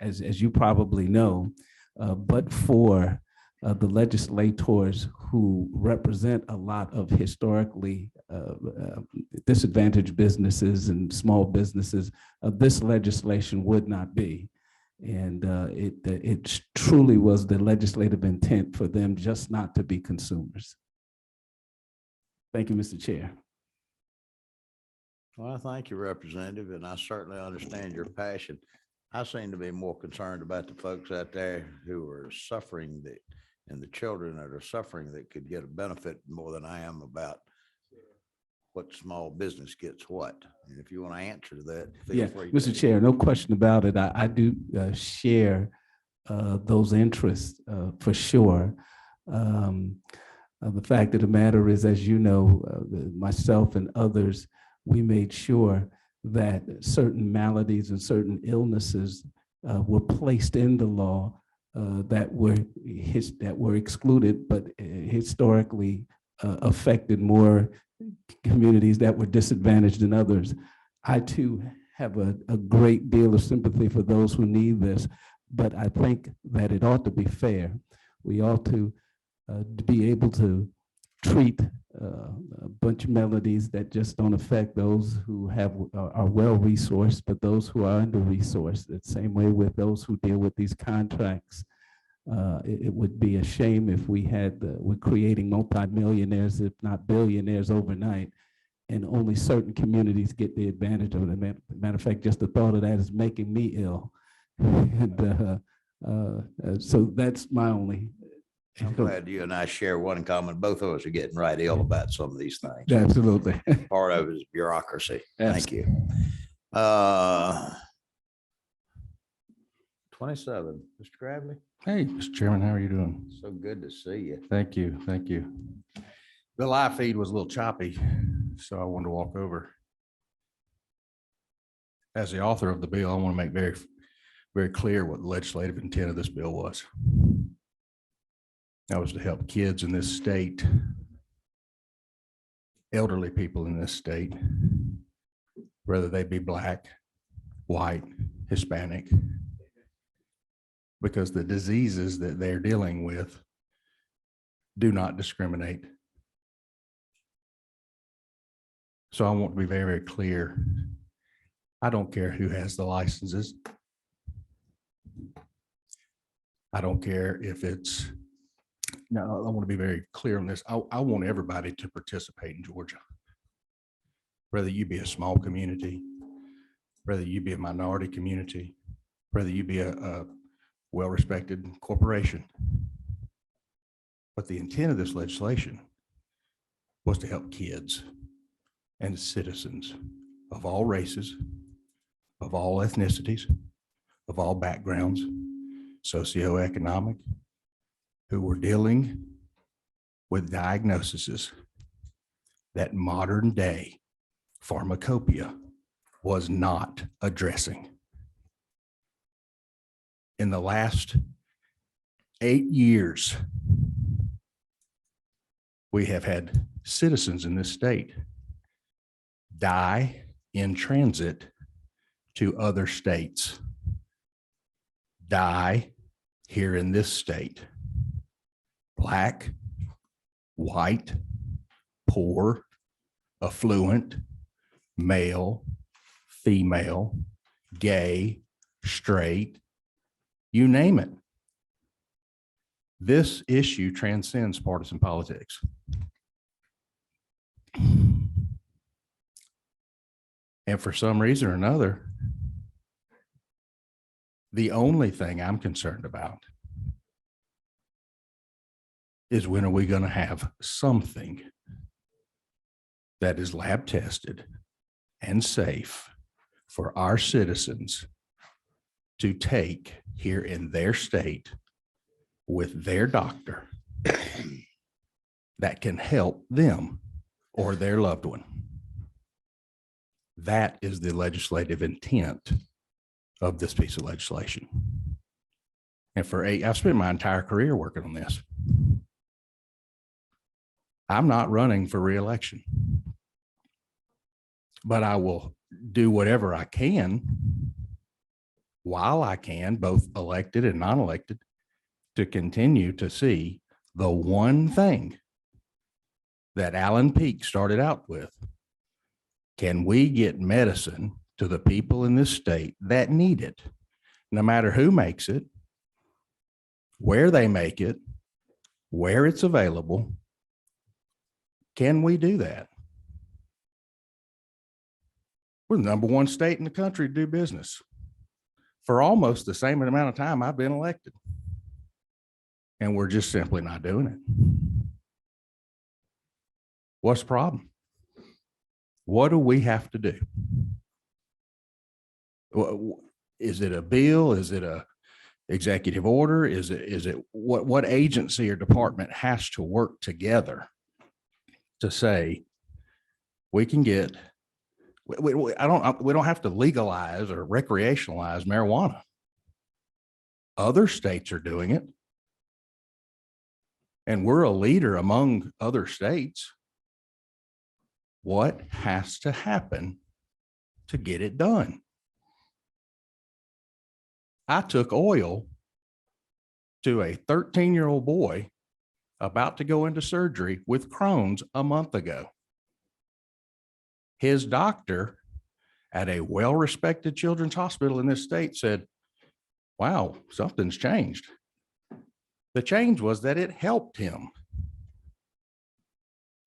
As you probably know, but for the legislators who represent a lot of historically disadvantaged businesses and small businesses, this legislation would not be. And it truly was the legislative intent for them just not to be consumers. Thank you, Mr. Chair. Well, I thank you, Representative, and I certainly understand your passion. I seem to be more concerned about the folks out there who are suffering and the children that are suffering that could get a benefit more than I am about what small business gets what. And if you want to answer to that, feel free. Mr. Chair, no question about it. I do share those interests for sure. The fact of the matter is, as you know, myself and others, we made sure that certain maladies and certain illnesses were placed in the law that were excluded, but historically affected more communities that were disadvantaged than others. I too have a great deal of sympathy for those who need this, but I think that it ought to be fair. We ought to be able to treat a bunch of melodies that just don't affect those who are well-resourced, but those who are under-resourced. The same way with those who deal with these contracts. It would be a shame if we're creating multimillionaires, if not billionaires overnight, and only certain communities get the advantage of it. Matter of fact, just the thought of that is making me ill. And so that's my only I'm glad you and I share one in common. Both of us are getting right ill about some of these things. Absolutely. Part of it is bureaucracy. Thank you. 27, Mr. Gravely, Hey, Mr. Chairman, how are you doing? so good to see you. Thank you. Thank you. The live feed was a little choppy, so I wanted to walk over. As the author of the bill, I want to make very, very clear what the legislative intent of this bill was. That was to help kids in this state, elderly people in this state, whether they be Black, white, Hispanic, because the diseases that they're dealing with do not discriminate. So I want to be very, very clear. I don't care who has the licenses. I don't care if it's, no, I want to be very clear on this. I want everybody to participate in Georgia. Whether you be a small community, whether you be a minority community, whether you be a well-respected corporation. But the intent of this legislation was to help kids and citizens of all races, of all ethnicities, of all backgrounds, socioeconomic, who were dealing with diagnoses that modern day pharmacopoeia was not addressing. In the last 8 years, we have had citizens in this state die in transit to other states, die here in this state. Black, white, poor, affluent, male, female, gay, straight, you name it. This issue transcends partisan politics. And for some reason or another, the only thing I'm concerned about is when are we going to have something that is lab tested and safe for our citizens to take here in their state with their doctor that can help them or their loved one. That is the legislative intent of this piece of legislation. And I've spent my entire career working on this. I'm not running for re-election, but I will do whatever I can while I can, both elected and non-elected, to continue to see the one thing that Alan Peake started out with. Can we get medicine to the people in this state that need it, no matter who makes it, where they make it, where it's available? Can we do that? We're the #1 state in the country to do business for almost the same amount of time I've been elected. And we're just simply not doing it. What's the problem? What do we have to do? Is it a bill? Is it a executive order? Is it what agency or department has to work together to say we can get, we don't have to legalize or recreationalize marijuana. Other states are doing it. And we're a leader among other states. What has to happen to get it done? I took oil to a 13-year-old boy about to go into surgery with Crohn's a month ago. His doctor at a well-respected children's hospital in this state said, wow, something's changed. The change was that it helped him.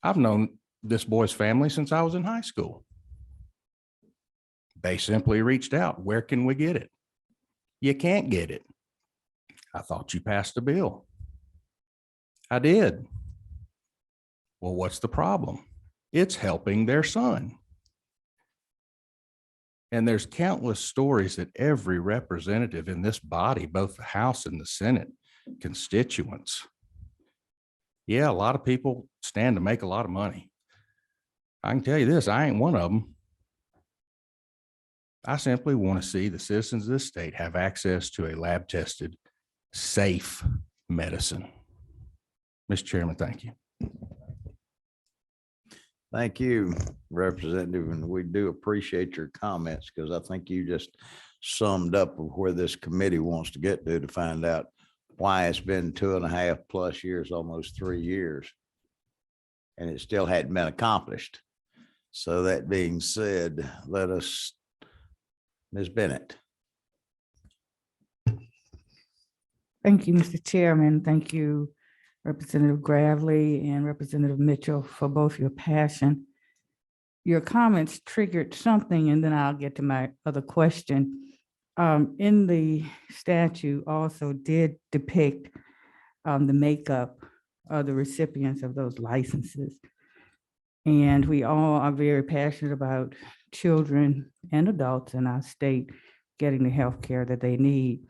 I've known this boy's family since I was in high school. They simply reached out. Where can we get it? You can't get it. I thought you passed a bill. I did. Well, what's the problem? It's helping their son. And there's countless stories that every representative in this body, both the House and the Senate, constituents. Yeah, a lot of people stand to make a lot of money. I can tell you this, I ain't one of them. I simply want to see the citizens of this state have access to a lab-tested, safe medicine. Mr. Chairman, thank you. Thank you, Representative, and we do appreciate your comments because I think you just summed up of where this committee wants to get to find out why it's been 2.5+ years, almost 3 years, and it still hadn't been accomplished. So that being said, let us, Ms. Bennett. Thank you, Mr. Chairman. Thank you, Representative Gravely and Representative Mitchell, for both your passion. Your comments triggered something, and then I'll get to my other question. In the statute also did depict the makeup of the recipients of those licenses. And we all are very passionate about children and adults in our state getting the health care that they need.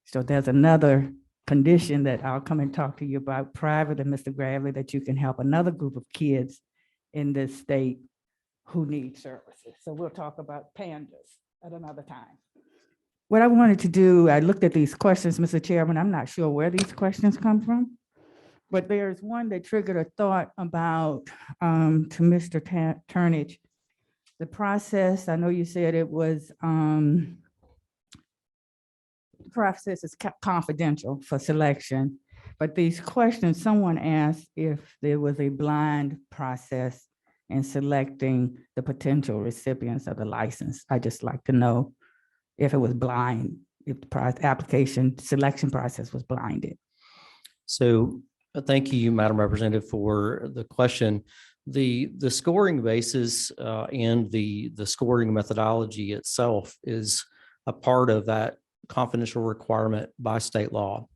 So there's another condition that I'll come and talk to you about prior to Mr. Gravely, that you can help another group of kids in this state who need services. So we'll talk about pandas at another time. What I wanted to do, I looked at these questions, Mr. Chairman. I'm not sure where these questions come from, but there's one that triggered a thought about to Mr. Turnage. The process, I know you said it was process is confidential for selection, but these questions, someone asked if there was a blind process in selecting the potential recipients of the license. I just like to know if it was blind, if the application selection process was blinded. So thank you, Madam Representative, for the question. The scoring basis and the scoring methodology itself is a part of that confidential requirement by state law.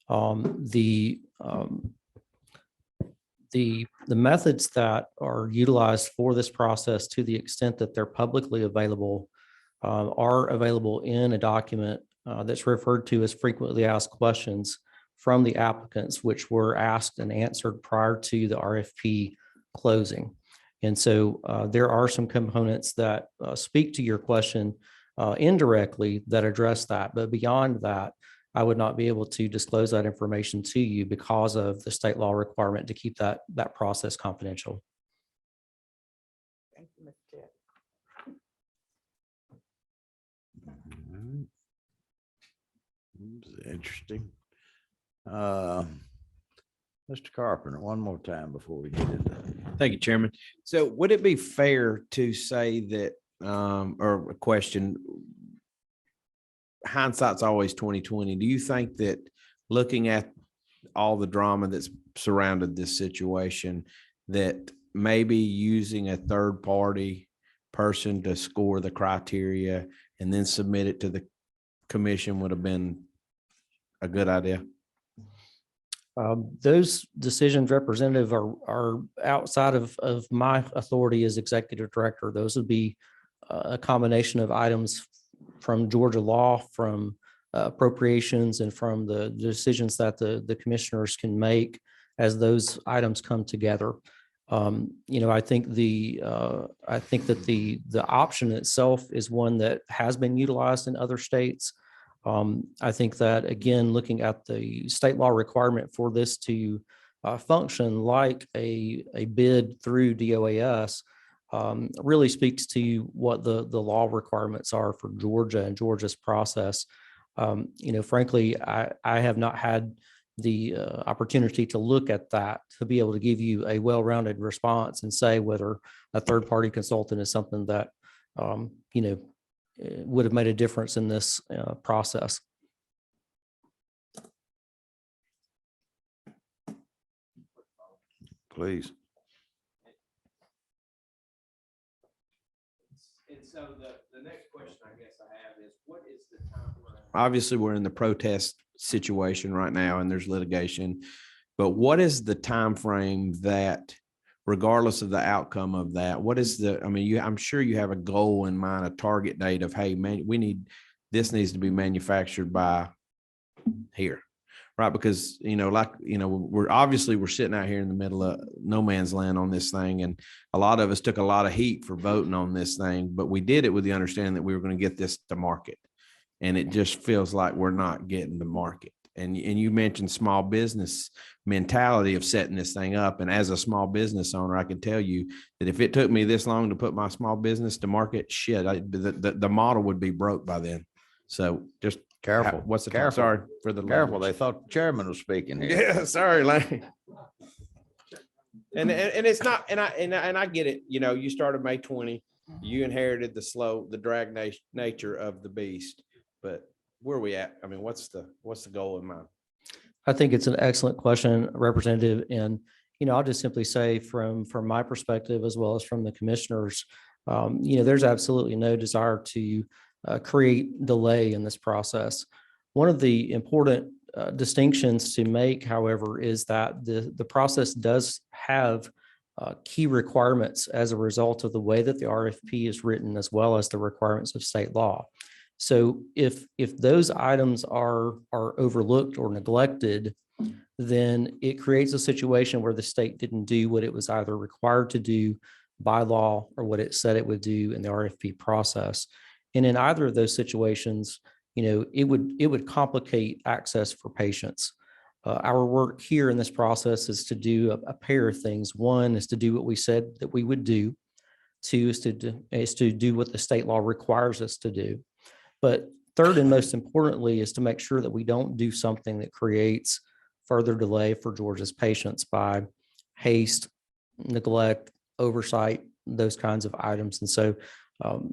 The methods that are utilized for this process, to the extent that they're publicly available, are available in a document that's referred to as frequently asked questions from the applicants, which were asked and answered prior to the RFP closing. And so there are some components that speak to your question indirectly that address that. But beyond that, I would not be able to disclose that information to you because of the state law requirement to keep that process confidential. Thank you, Mr. Chair. Interesting. Mr. Carpenter, one more time before we get into that. Thank you, Chairman. So would it be fair to say that, or a question, hindsight's always 20/20. Do you think that looking at all the drama that's surrounded this situation, that maybe using a third party person to score the criteria and then submit it to the commission would have been a good idea? Those decisions, Representative, are outside of my authority as executive director. Those would be a combination of items from Georgia law, from appropriations, and from the decisions that the commissioners can make as those items come together. I think that the option itself is one that has been utilized in other states. I think that, again, looking at the state law requirement for this to function like a bid through DOAS really speaks to what the law requirements are for Georgia and Georgia's process. Frankly, I have not had the opportunity to look at that to be able to give you a well-rounded response and say whether a third-party consultant is something that would have made a difference in this process. Please. And so the next question I guess I have is, what is the time frame? Obviously, we're in the protest situation right now and there's litigation But what is the time frame that, regardless of the outcome of that, what is the, I mean, I'm sure you have a goal in mind, a target date of, hey, man, this needs to be manufactured by here, right? Because, we're sitting out here in the middle of no man's land on this thing. And a lot of us took a lot of heat for voting on this thing, but we did it with the understanding that we were going to get this to market. And it just feels like we're not getting to market. And you mentioned small business mentality of setting this thing up. And as a small business owner, I can tell you that if it took me this long to put my small business to market, the model would be broke by then. So just Careful. What's the Careful. Sorry for the Careful. language. They thought the chairman was speaking here. Yeah, sorry, Lane. And it's not, and I get it. You started May 20. You inherited the drag nature of the beast. But where are we at? I mean, what's the goal in mind? I think it's an excellent question, Representative. And, I'll just simply say from my perspective, as well as from the commissioners, there's absolutely no desire to create delay in this process. One of the important distinctions to make, however, is that the process does have key requirements as a result of the way that the RFP is written, as well as the requirements of state law. So if those items are overlooked or neglected, then it creates a situation where the state didn't do what it was either required to do by law or what it said it would do in the RFP process. And in either of those situations, it would complicate access for patients. Our work here in this process is to do a pair of things. One is to do what we said that we would do. Two is to do what the state law requires us to do. But third and most importantly is to make sure that we don't do something that creates further delay for Georgia's patients by haste, neglect, oversight, those kinds of items. And so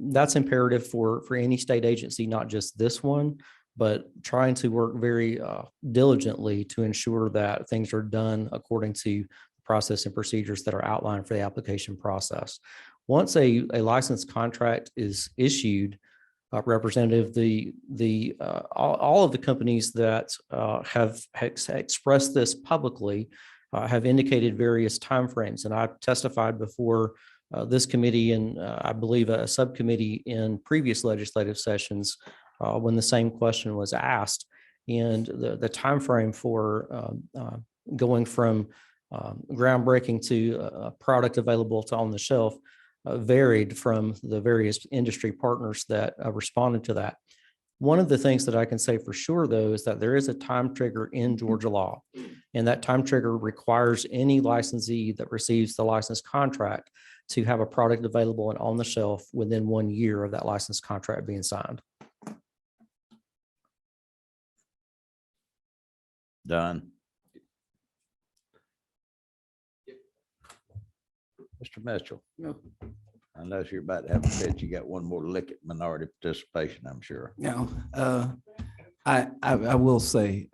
that's imperative for any state agency, not just this one, but trying to work very diligently to ensure that things are done according to the process and procedures that are outlined for the application process. Once a license contract is issued, Representative, all of the companies that have expressed this publicly have indicated various timeframes, and I testified before this committee and I believe a subcommittee in previous legislative sessions when the same question was asked, and the timeframe for going from groundbreaking to a product available to on the shelf varied from the various industry partners that responded to that. One of the things that I can say for sure, though, is that there is a time trigger in Georgia law, and that time trigger requires any licensee that receives the license contract to have a product available and on the shelf within 1 year of that license contract being signed. Done. Mr. Mitchell. Unless you're about to have a fit, you got one more lick at minority participation, I'm sure. No, I will say,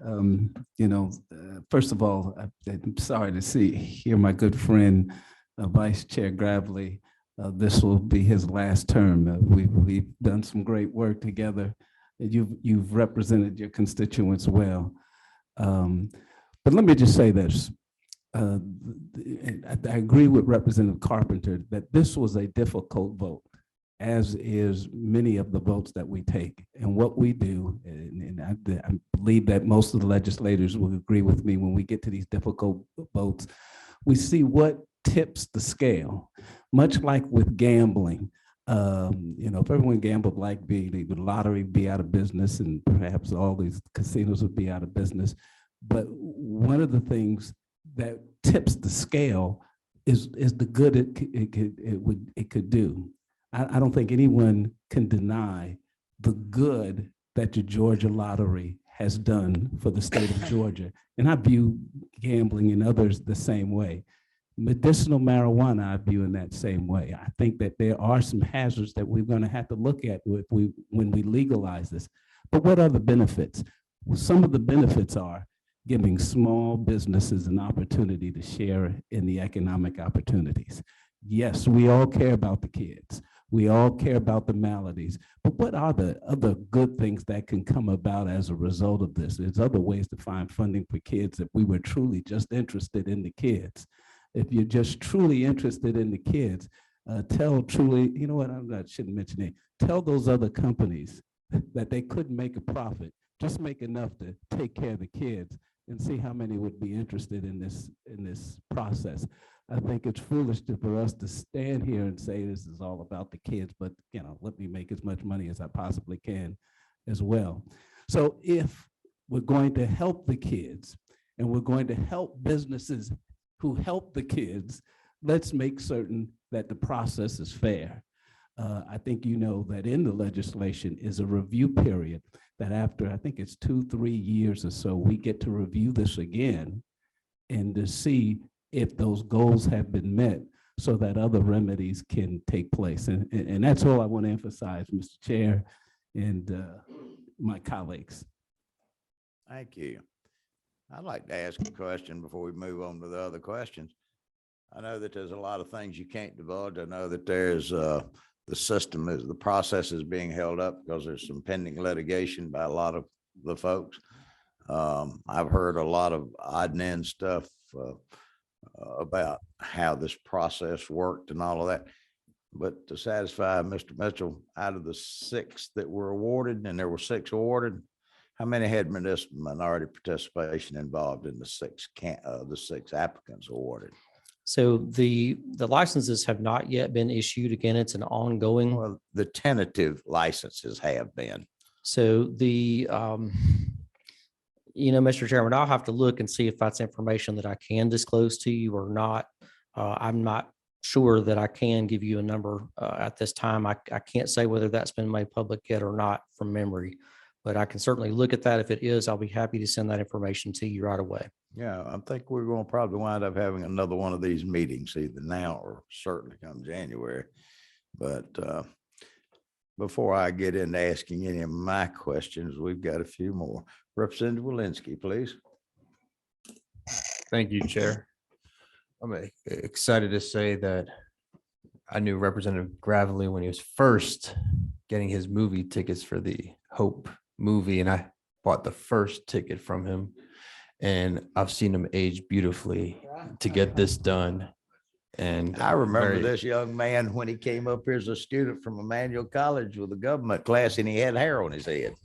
first of all, I'm sorry to hear my good friend, Vice Chair Gravely. This will be his last term. We've done some great work together. You've represented your constituents well. But let me just say this. I agree with Representative Carpenter that this was a difficult vote, as is many of the votes that we take. And what we do, and I believe that most of the legislators will agree with me, when we get to these difficult votes, we see what tips the scale, much like with gambling. If everyone gambled like the lottery would be out of business, and perhaps all these casinos would be out of business. But one of the things that tips the scale is the good it could do. I don't think anyone can deny the good that the Georgia lottery has done for the state of Georgia. And I view gambling and others the same way. Medicinal marijuana, I view in that same way. I think that there are some hazards that we're going to have to look at when we legalize this. But what are the benefits? Well, some of the benefits are giving small businesses an opportunity to share in the economic opportunities. Yes, we all care about the kids. We all care about the maladies, but what are the other good things that can come about as a result of this? There's other ways to find funding for kids if we were truly just interested in the kids. If you're just truly interested in the kids, tell truly, you know what, I shouldn't mention it. Tell those other companies that they couldn't make a profit, just make enough to take care of the kids and see how many would be interested in this process. I think it's foolish for us to stand here and say this is all about the kids, but let me make as much money as I possibly can as well. So if we're going to help the kids and we're going to help businesses who help the kids, let's make certain that the process is fair. I think that in the legislation is a review period that after, I think it's 2-3 years or so, we get to review this again and to see if those goals have been met so that other remedies can take place. And that's all I want to emphasize, Mr. Chair and my colleagues. Thank you. I'd like to ask a question before we move on to the other questions. I know that there's a lot of things you can't divulge. I know that there's the process is being held up because there's some pending litigation by a lot of the folks. I've heard a lot of odd and end stuff about how this process worked and all of that. But to satisfy Mr. Mitchell, out of the 6 that were awarded, and there were 6 awarded, how many had minority participation involved in the 6 applicants awarded? So the licenses have not yet been issued. Again, it's an ongoing. Well, the tentative licenses have been. So Mr. Chairman, I'll have to look and see if that's information that I can disclose to you or not. I'm not sure that I can give you a number at this time. I can't say whether that's been made public yet or not from memory, but I can certainly look at that. If it is, I'll be happy to send that information to you right away. Yeah, I think we're going to probably wind up having another one of these meetings either now or certainly come January. But before I get into asking any of my questions, we've got a few more. Representative Walensky, please. Thank you, Chair. I'm excited to say that I knew Representative Gravely when he was first getting his movie tickets for the Hope movie, and I bought the first ticket from him. And I've seen him age beautifully to get this done. And I remember this young man when he came up here as a student from Emmanuel College with a government class, and he had hair on his head.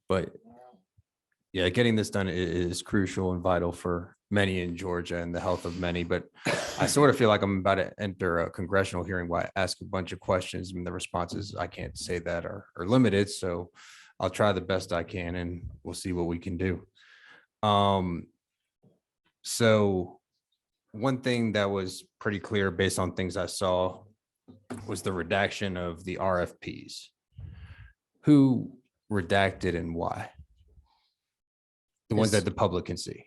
But yeah, getting this done is crucial and vital for many in Georgia and the health of many. But I sort of feel like I'm about to enter a congressional hearing where I ask a bunch of questions and the responses, I can't say that are limited. So I'll try the best I can and we'll see what we can do. So one thing that was pretty clear based on things I saw was the redaction of the RFPs. Who redacted and why? The ones that the public can see.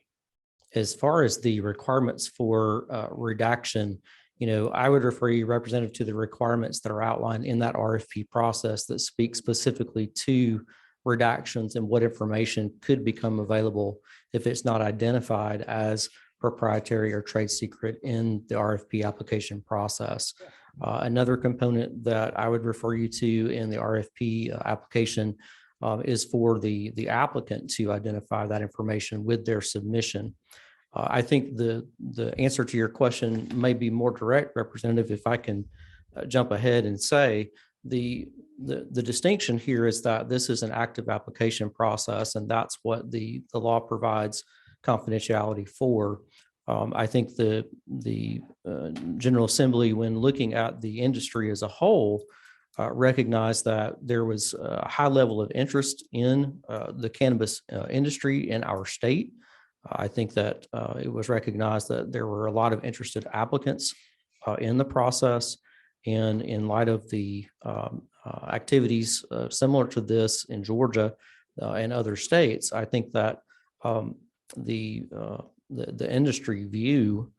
As far as the requirements for redaction, I would refer you, Representative, to the requirements that are outlined in that RFP process that speak specifically to redactions and what information could become available if it's not identified as proprietary or trade secret in the RFP application process. Another component that I would refer you to in the RFP application is for the applicant to identify that information with their submission. I think the answer to your question may be more direct, Representative, if I can jump ahead and say the distinction here is that this is an active application process, and that's what the law provides confidentiality for. I think the General Assembly, when looking at the industry as a whole, recognized that there was a high level of interest in the cannabis industry in our state. I think that it was recognized that there were a lot of interested applicants in the process. And in light of the activities similar to this in Georgia and other states, I think that the industry view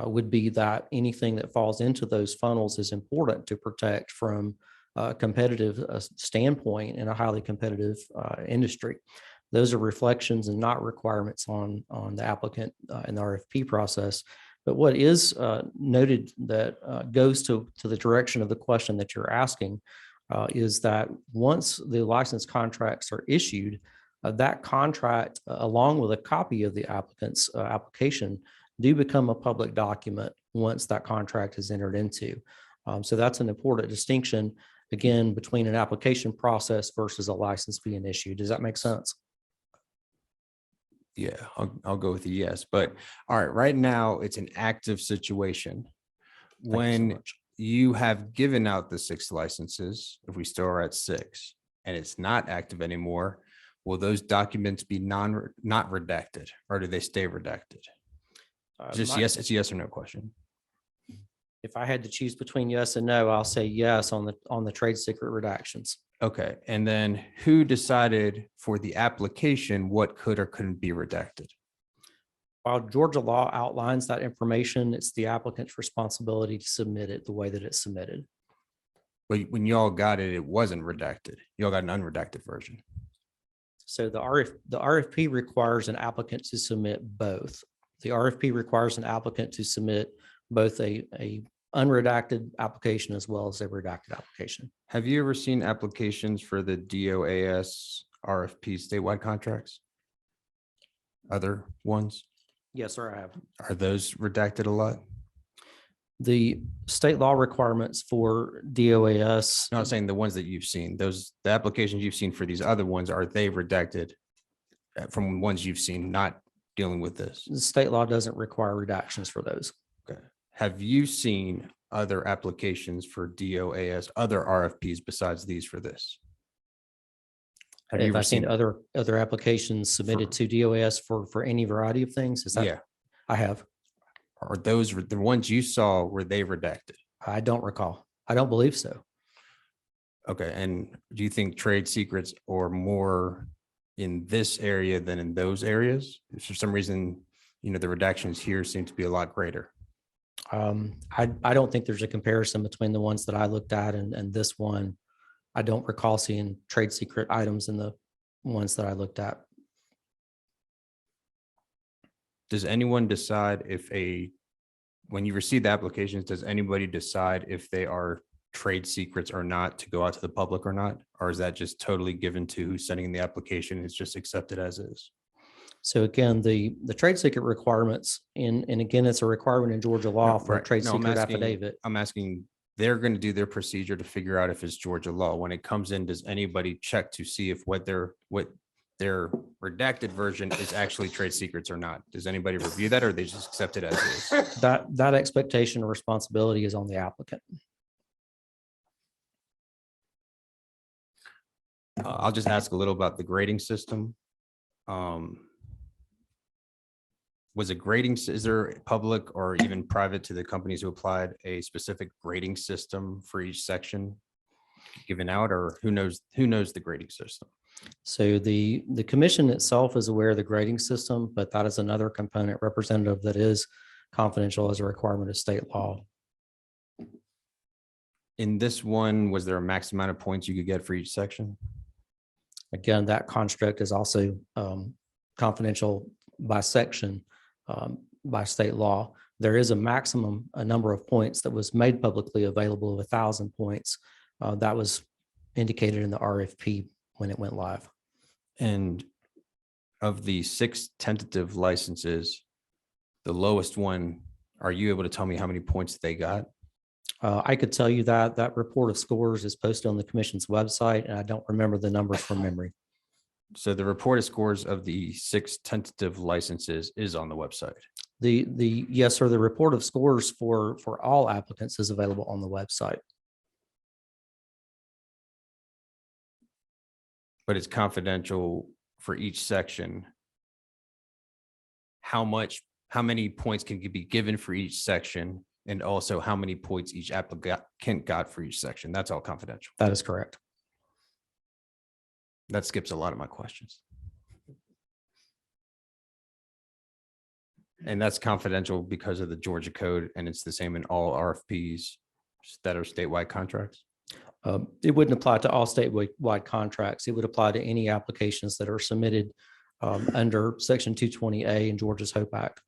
would be that anything that falls into those funnels is important to protect from a competitive standpoint in a highly competitive industry. Those are reflections and not requirements on the applicant in the RFP process. But what is noted that goes to the direction of the question that you're asking is that once the license contracts are issued, that contract, along with a copy of the applicant's application, do become a public document once that contract is entered into. So that's an important distinction, again, between an application process versus a license being issued. Does that make sense? Yeah, I'll go with a yes, but all right, right now it's an active situation. Thank you so When much. you have given out the 6 licenses, if we still are at 6 and it's not active anymore, will those documents be not redacted, or do they stay redacted? Just yes, it's a yes or no question. If I had to choose between yes and no, I'll say yes on the trade secret redactions. Okay, and then who decided for the application what could or couldn't be redacted? While Georgia law outlines that information, it's the applicant's responsibility to submit it the way that it's submitted. But when y'all got it, it wasn't redacted. Y'all got an unredacted version. So the RFP requires an applicant to submit both. The RFP requires an applicant to submit both a unredacted application as well as a redacted application. Have you ever seen applications for the DOAS RFP statewide contracts? Other ones? Yes, sir, I have. Are those redacted a lot? The state law requirements for DOAS. No, I'm saying the ones that you've seen, the applications you've seen for these other ones, are they redacted from ones you've seen, not dealing with this? The state law doesn't require redactions for those. Okay. Have you seen other applications for DOAS, other RFPs besides these for this? Have you Have ever I seen other applications submitted to DOAS for any variety of things? Is that? Yeah. I have. Are those the ones you saw, were they redacted? I don't recall. I don't believe so. Okay, and do you think trade secrets are more in this area than in those areas? If for some reason, the redactions here seem to be a lot greater. I don't think there's a comparison between the ones that I looked at and this one. I don't recall seeing trade secret items in the ones that I looked at. Does anyone decide when you receive the applications, does anybody decide if they are trade secrets or not to go out to the public or not? Or is that just totally given to who's sending the application? It's just accepted as is? So again, the trade secret requirements, and again, it's a requirement in Georgia law for a Right. trade No, I'm secret asking- affidavit. I'm asking, they're going to do their procedure to figure out if it's Georgia law. When it comes in, does anybody check to see if what their redacted version is actually trade secrets or not? Does anybody review that, or they just accept it as is? That expectation and responsibility is on the applicant. I'll just ask a little about the grading system. Was a grading, is there public or even private to the companies who applied a specific grading system for each section given out, or who knows the grading system? So the commission itself is aware of the grading system, but that is another component representative that is confidential as a requirement of state law. In this one, was there a max amount of points you could get for each section? Again, that construct is also confidential by section, by state law. There is a maximum, a number of points that was made publicly available of 1,000 points. That was indicated in the RFP when it went live. And of the 6 tentative licenses, the lowest one, are you able to tell me how many points they got? I could tell you that report of scores is posted on the commission's website, and I don't remember the numbers from memory. So the reported scores of the 6 tentative licenses is on the website. Yes, sir. The report of scores for all applicants is available on the website. But it's confidential for each section. How many points can be given for each section, and also how many points each applicant got for each section? That's all confidential. That is correct. That skips a lot of my questions. And that's confidential because of the Georgia code, and it's the same in all RFPs that are statewide contracts? It wouldn't apply to all statewide contracts. It would apply to any applications that are submitted under Section 220A in Georgia's HOPE Act.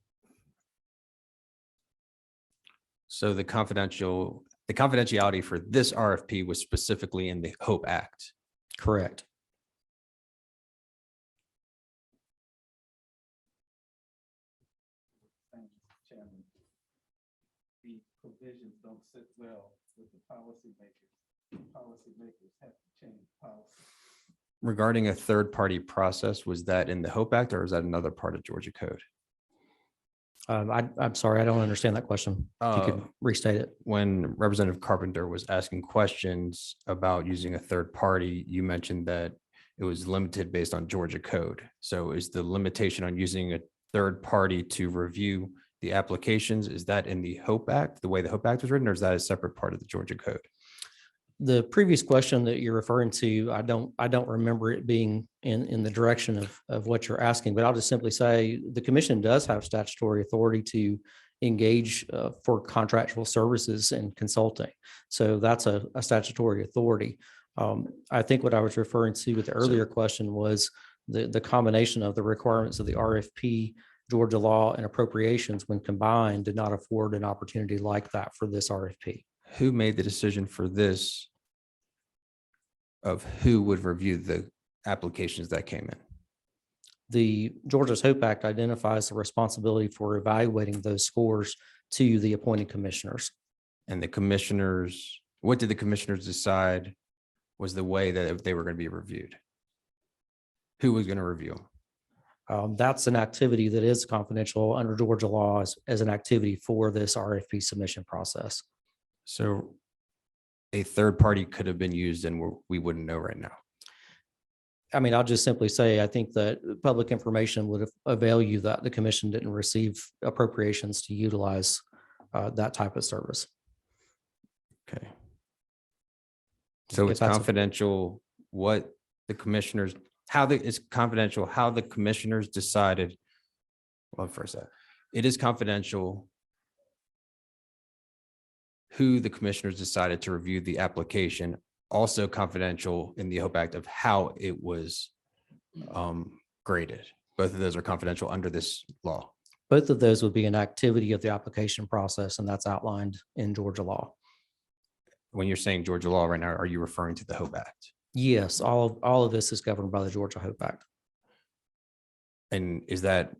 So the confidentiality for this RFP was specifically in the HOPE Act. Correct. The provisions don't sit well with the policymakers. Policymakers have to change policy. Regarding a third-party process, was that in the HOPE Act or is that another part of Georgia code? I'm sorry, I don't understand that question. If you could restate it. When Representative Carpenter was asking questions about using a third party, you mentioned that it was limited based on Georgia code. So is the limitation on using a third party to review the applications, is that in the HOPE Act, the way the HOPE Act was written, or is that a separate part of the Georgia code? The previous question that you're referring to, I don't remember it being in the direction of what you're asking, but I'll just simply say the commission does have statutory authority to engage for contractual services and consulting. So that's a statutory authority. I think what I was referring to with the earlier question was the combination of the requirements of the RFP, Georgia law, and appropriations when combined did not afford an opportunity like that for this RFP. Who made the decision for this of who would review the applications that came in? The Georgia's HOPE Act identifies the responsibility for evaluating those scores to the appointed commissioners. And the commissioners, what did the commissioners decide was the way that they were going to be reviewed? Who was going to review them? That's an activity that is confidential under Georgia law as an activity for this RFP submission process. So a third party could have been used and we wouldn't know right now. I mean, I'll just simply say, I think that public information would avail you that the commission didn't receive appropriations to utilize that type of service. Okay. So If it's that's a- confidential what the commissioners, it's confidential how the commissioners decided. Well, first that it is confidential who the commissioners decided to review the application, also confidential in the HOPE Act of how it was graded. Both of those are confidential under this law. Both of those would be an activity of the application process, and that's outlined in Georgia law. When you're saying Georgia law right now, are you referring to the HOPE Act? Yes, all of this is governed by the Georgia HOPE Act. And is that,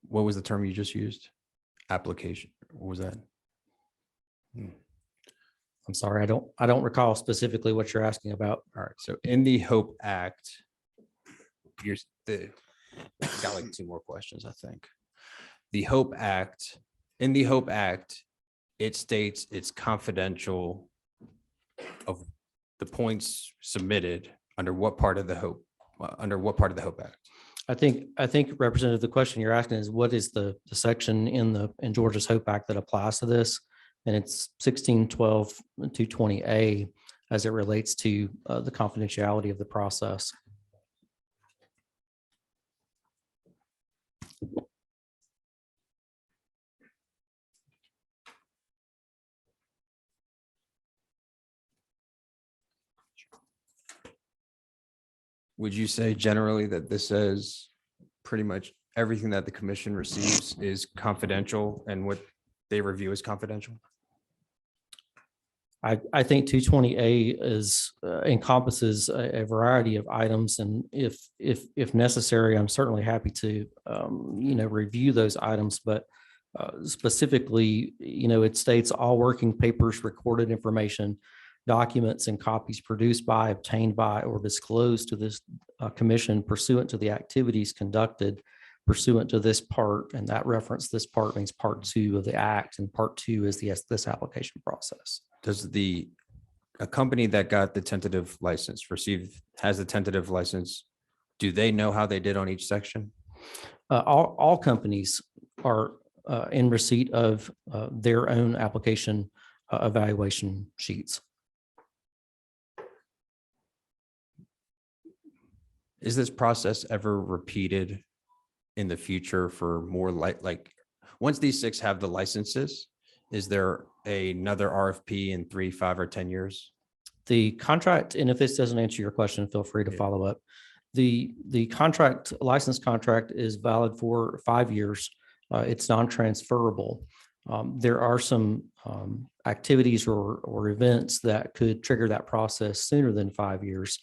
what was the term you just used? Application, what was that? I'm sorry, I don't recall specifically what you're asking about. All right, so in the HOPE Act, got like two more questions, I think. The HOPE Act, in the HOPE Act, it states it's confidential of the points submitted under what part of the HOPE Act? I think Representative, the question you're asking is what is the section in Georgia's HOPE Act that applies to this? And it's 1612-220A as it relates to the confidentiality of the process. Would you say generally that this says pretty much everything that the commission receives is confidential and what they review is confidential? I think 220A encompasses a variety of items, and if necessary, I'm certainly happy to review those items. But specifically, it states all working papers, recorded information, documents, and copies produced by, obtained by, or disclosed to this commission pursuant to the activities conducted pursuant to this part, and that reference, this part means part 2 of the act, and part 2 is this application process. Does a company that got the tentative license has the tentative license, do they know how they did on each section? All companies are in receipt of their own application evaluation sheets. Is this process ever repeated in the future for more like once these 6 have the licenses, is there another RFP in 3, 5, or 10 years? The contract, and if this doesn't answer your question, feel free to follow up. The license contract is valid for 5 years. It's non-transferable. There are some activities or events that could trigger that process sooner than 5 years.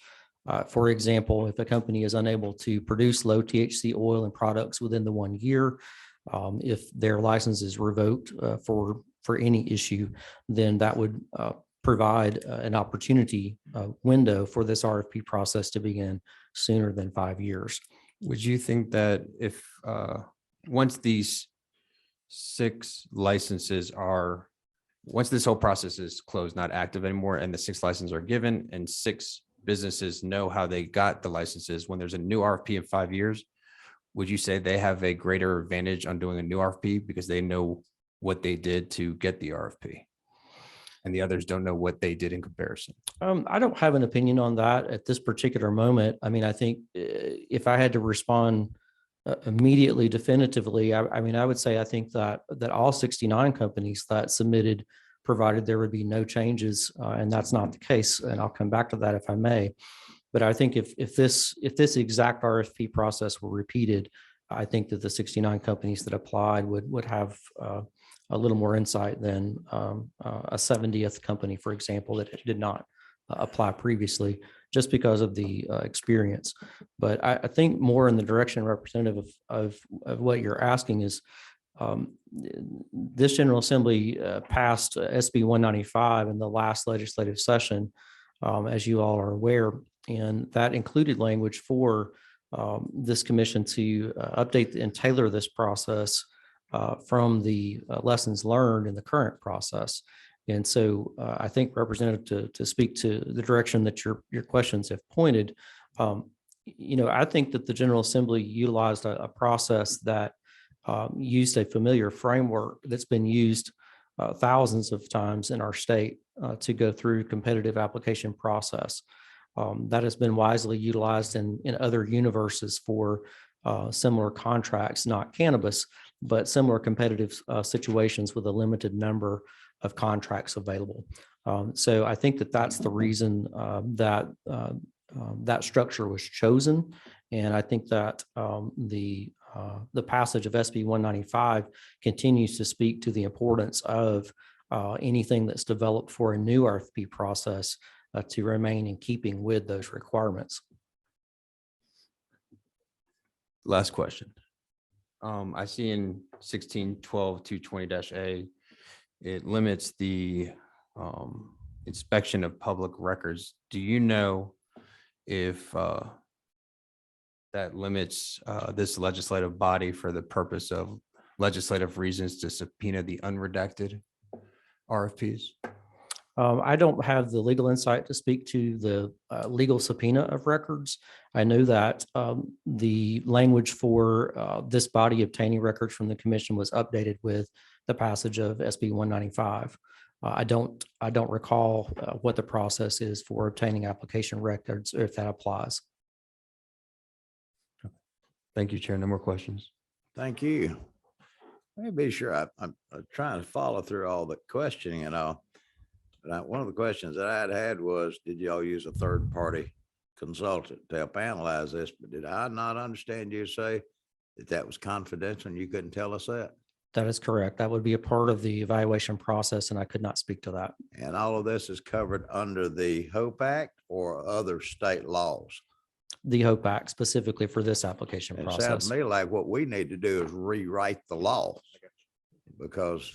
For example, if a company is unable to produce low THC oil and products within the 1 year, if their license is revoked for any issue, then that would provide an opportunity window for this RFP process to begin sooner than 5 years. Would you think that if, once these 6 licenses are, once this whole process is closed, not active anymore, and the 6 licenses are given and 6 businesses know how they got the licenses, when there's a new RFP in 5 years, would you say they have a greater advantage on doing a new RFP because they know what they did to get the RFP? And the others don't know what they did in comparison? I don't have an opinion on that at this particular moment. I mean, I think if I had to respond immediately, definitively, I mean, I would say I think that all 69 companies that submitted provided there would be no changes, and that's not the case. And I'll come back to that if I may. But I think if this exact RFP process were repeated, I think that the 69 companies that applied would have a little more insight than a 70th company, for example, that did not apply previously, just because of the experience. But I think more in the direction representative of what you're asking is, this General Assembly passed SB 195 in the last legislative session, as you all are aware, and that included language for this commission to update and tailor this process from the lessons learned in the current process. And so I think, Representative, to speak to the direction that your questions have pointed, I think that the General Assembly utilized a process that used a familiar framework that's been used thousands of times in our state to go through competitive application process. That has been wisely utilized in other universes for similar contracts, not cannabis, but similar competitive situations with a limited number of contracts available. So I think that that's the reason that that structure was chosen. And I think that the passage of SB 195 continues to speak to the importance of anything that's developed for a new RFP process to remain in keeping with those requirements. Last question. I see in 1612-220-A, it limits the inspection of public records. Do you know if that limits this legislative body for the purpose of legislative reasons to subpoena the unredacted RFPs? I don't have the legal insight to speak to the legal subpoena of records. I know that the language for this body obtaining records from the commission was updated with the passage of SB 195. I don't recall what the process is for obtaining application records, or if that applies. Thank you, Chair. No more questions. Thank you. Let me be sure I'm trying to follow through all the questioning and all. But one of the questions that I had was, did y'all use a third-party consultant to help analyze this? But did I not understand you say that was confidential and you couldn't tell us that? That is correct. That would be a part of the evaluation process, and I could not speak to that. And all of this is covered under the HOPE Act or other state laws? The HOPE Act specifically for this application It sounds process. to me like what we need to do is rewrite the law. Because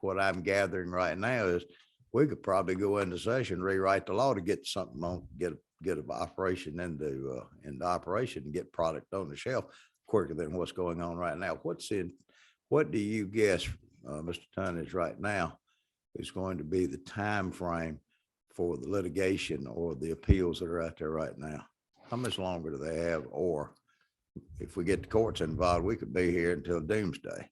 what I'm gathering right now is we could probably go into session, rewrite the law to get something on, get an operation into operation and get product on the shelf quicker than what's going on right now. What do you guess, Mr. Tonnage, right now is going to be the time frame for the litigation or the appeals that are out there right now? How much longer do they have? Or if we get the courts involved, we could be here until doomsday.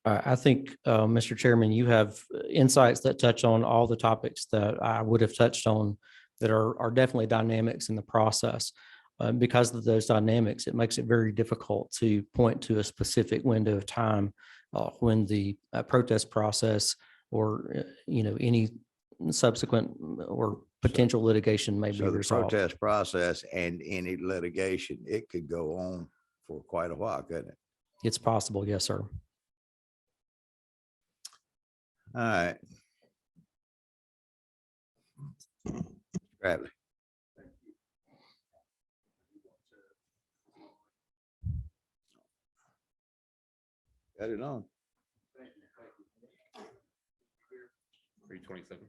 I think, Mr. Chairman, you have insights that touch on all the topics that I would have touched on that are definitely dynamics in the process. Because of those dynamics, it makes it very difficult to point to a specific window of time when the protest process or any subsequent or potential litigation may be So the resolved. protest process and any litigation, it could go on for quite a while, couldn't it? It's possible, yes, sir. All right. Bradley. Got it on. 327.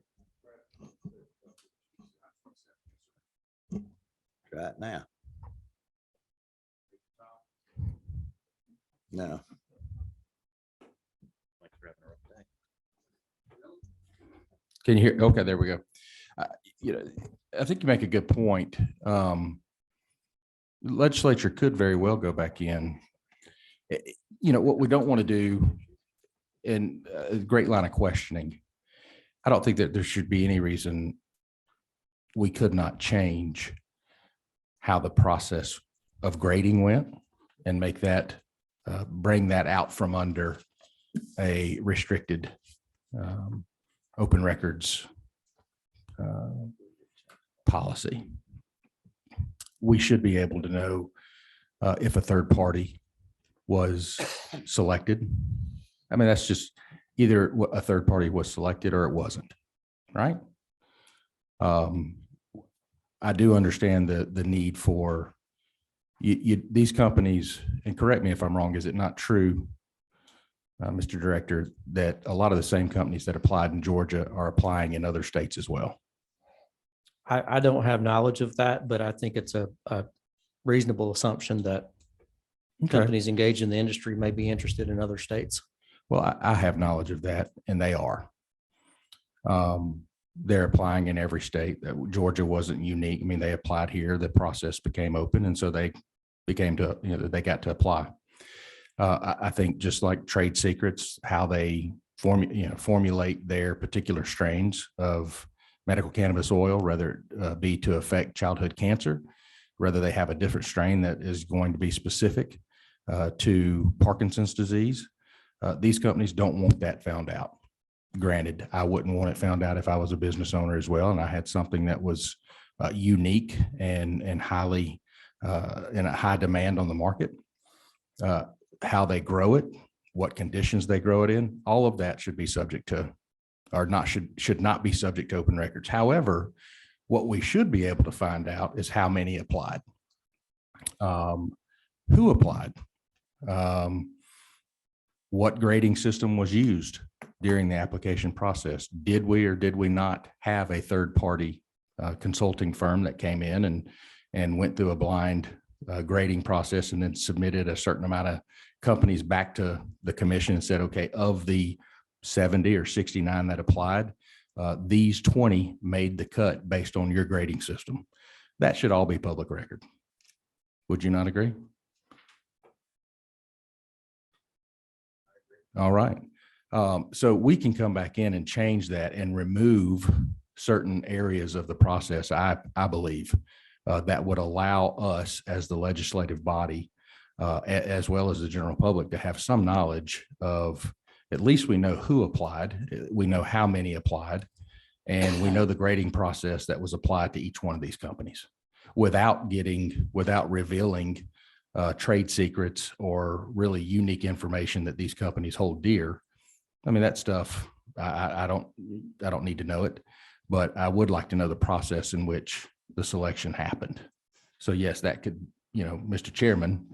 Try it now. No. Can you hear? Okay, there we go. I think you make a good point. Legislature could very well go back in. What we don't want to do, and a great line of questioning, I don't think that there should be any reason we could not change how the process of grading went and make that, bring that out from under a restricted open records policy. We should be able to know if a third party was selected. I mean, that's just either a third party was selected or it wasn't, right? I do understand the need for these companies, and correct me if I'm wrong, is it not true, Mr. Director, that a lot of the same companies that applied in Georgia are applying in other states as well? I don't have knowledge of that, but I think it's a reasonable assumption that companies engaged in the industry may be interested in other states. Well, I have knowledge of that, and they are. They're applying in every state. Georgia wasn't unique. I mean, they applied here, the process became open, and so they became to, they got to apply. I think just like trade secrets, how they formulate their particular strains of medical cannabis oil, whether it be to affect childhood cancer, whether they have a different strain that is going to be specific to Parkinson's disease. These companies don't want that found out. Granted, I wouldn't want it found out if I was a business owner as well, and I had something that was unique and highly in a high demand on the market. How they grow it, what conditions they grow it in, all of that should be subject to, or not should not be subject to open records. However, what we should be able to find out is how many applied, who applied, what grading system was used during the application process. Did we or did we not have a third party consulting firm that came in and went through a blind grading process and then submitted a certain amount of companies back to the commission and said, okay, of the 70 or 69 that applied, these 20 made the cut based on your grading system. That should all be public record. Would you not agree? All right. So we can come back in and change that and remove certain areas of the process, I believe, that would allow us as the legislative body, as well as the general public, to have some knowledge of, at least we know who applied, we know how many applied, and we know the grading process that was applied to each one of these companies without revealing trade secrets or really unique information that these companies hold dear. I mean, that stuff, I don't need to know it, but I would like to know the process in which the selection happened. So yes, that could, Mr. Chairman,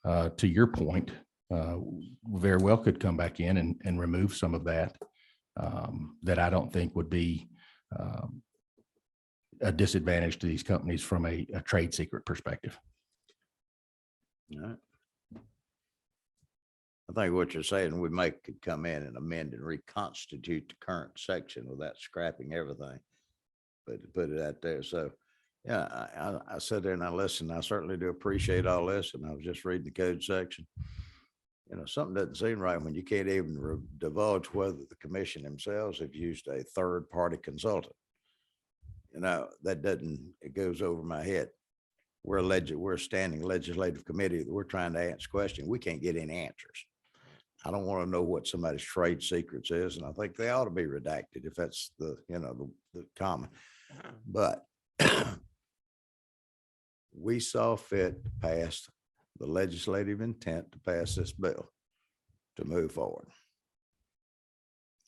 to your point, very well could come back in and remove some of that, that I don't think would be a disadvantage to these companies from a trade secret perspective. All right. I think what you're saying, could come in and amend and reconstitute the current section without scrapping everything, but put it out there. So, yeah, I sat there and I listened. I certainly do appreciate all this. And I was just reading the code section. Something doesn't seem right when you can't even divulge whether the commission themselves have used a third party consultant. It goes over my head. We're a standing legislative committee that we're trying to answer questions. We can't get any answers. I don't want to know what somebody's trade secrets is, and I think they ought to be redacted if that's the common. But we saw fit to pass the legislative intent to pass this bill to move forward.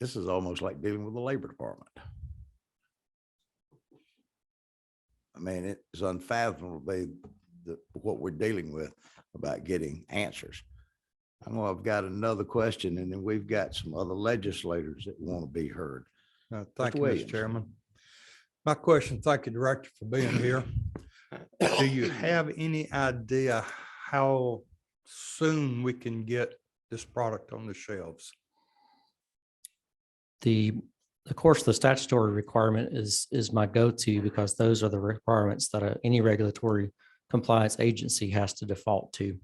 This is almost like dealing with the labor department. I mean, it's unfathomable what we're dealing with about getting answers. I've got another question, and then we've got some other legislators that want to be heard. Thank Mr. you, Williams. Mr. Chairman. My question, thank you, Director, for being here. Do you have any idea how soon we can get this product on the shelves? Of course, the statutory requirement is my go-to because those are the requirements that any regulatory compliance agency has to default to.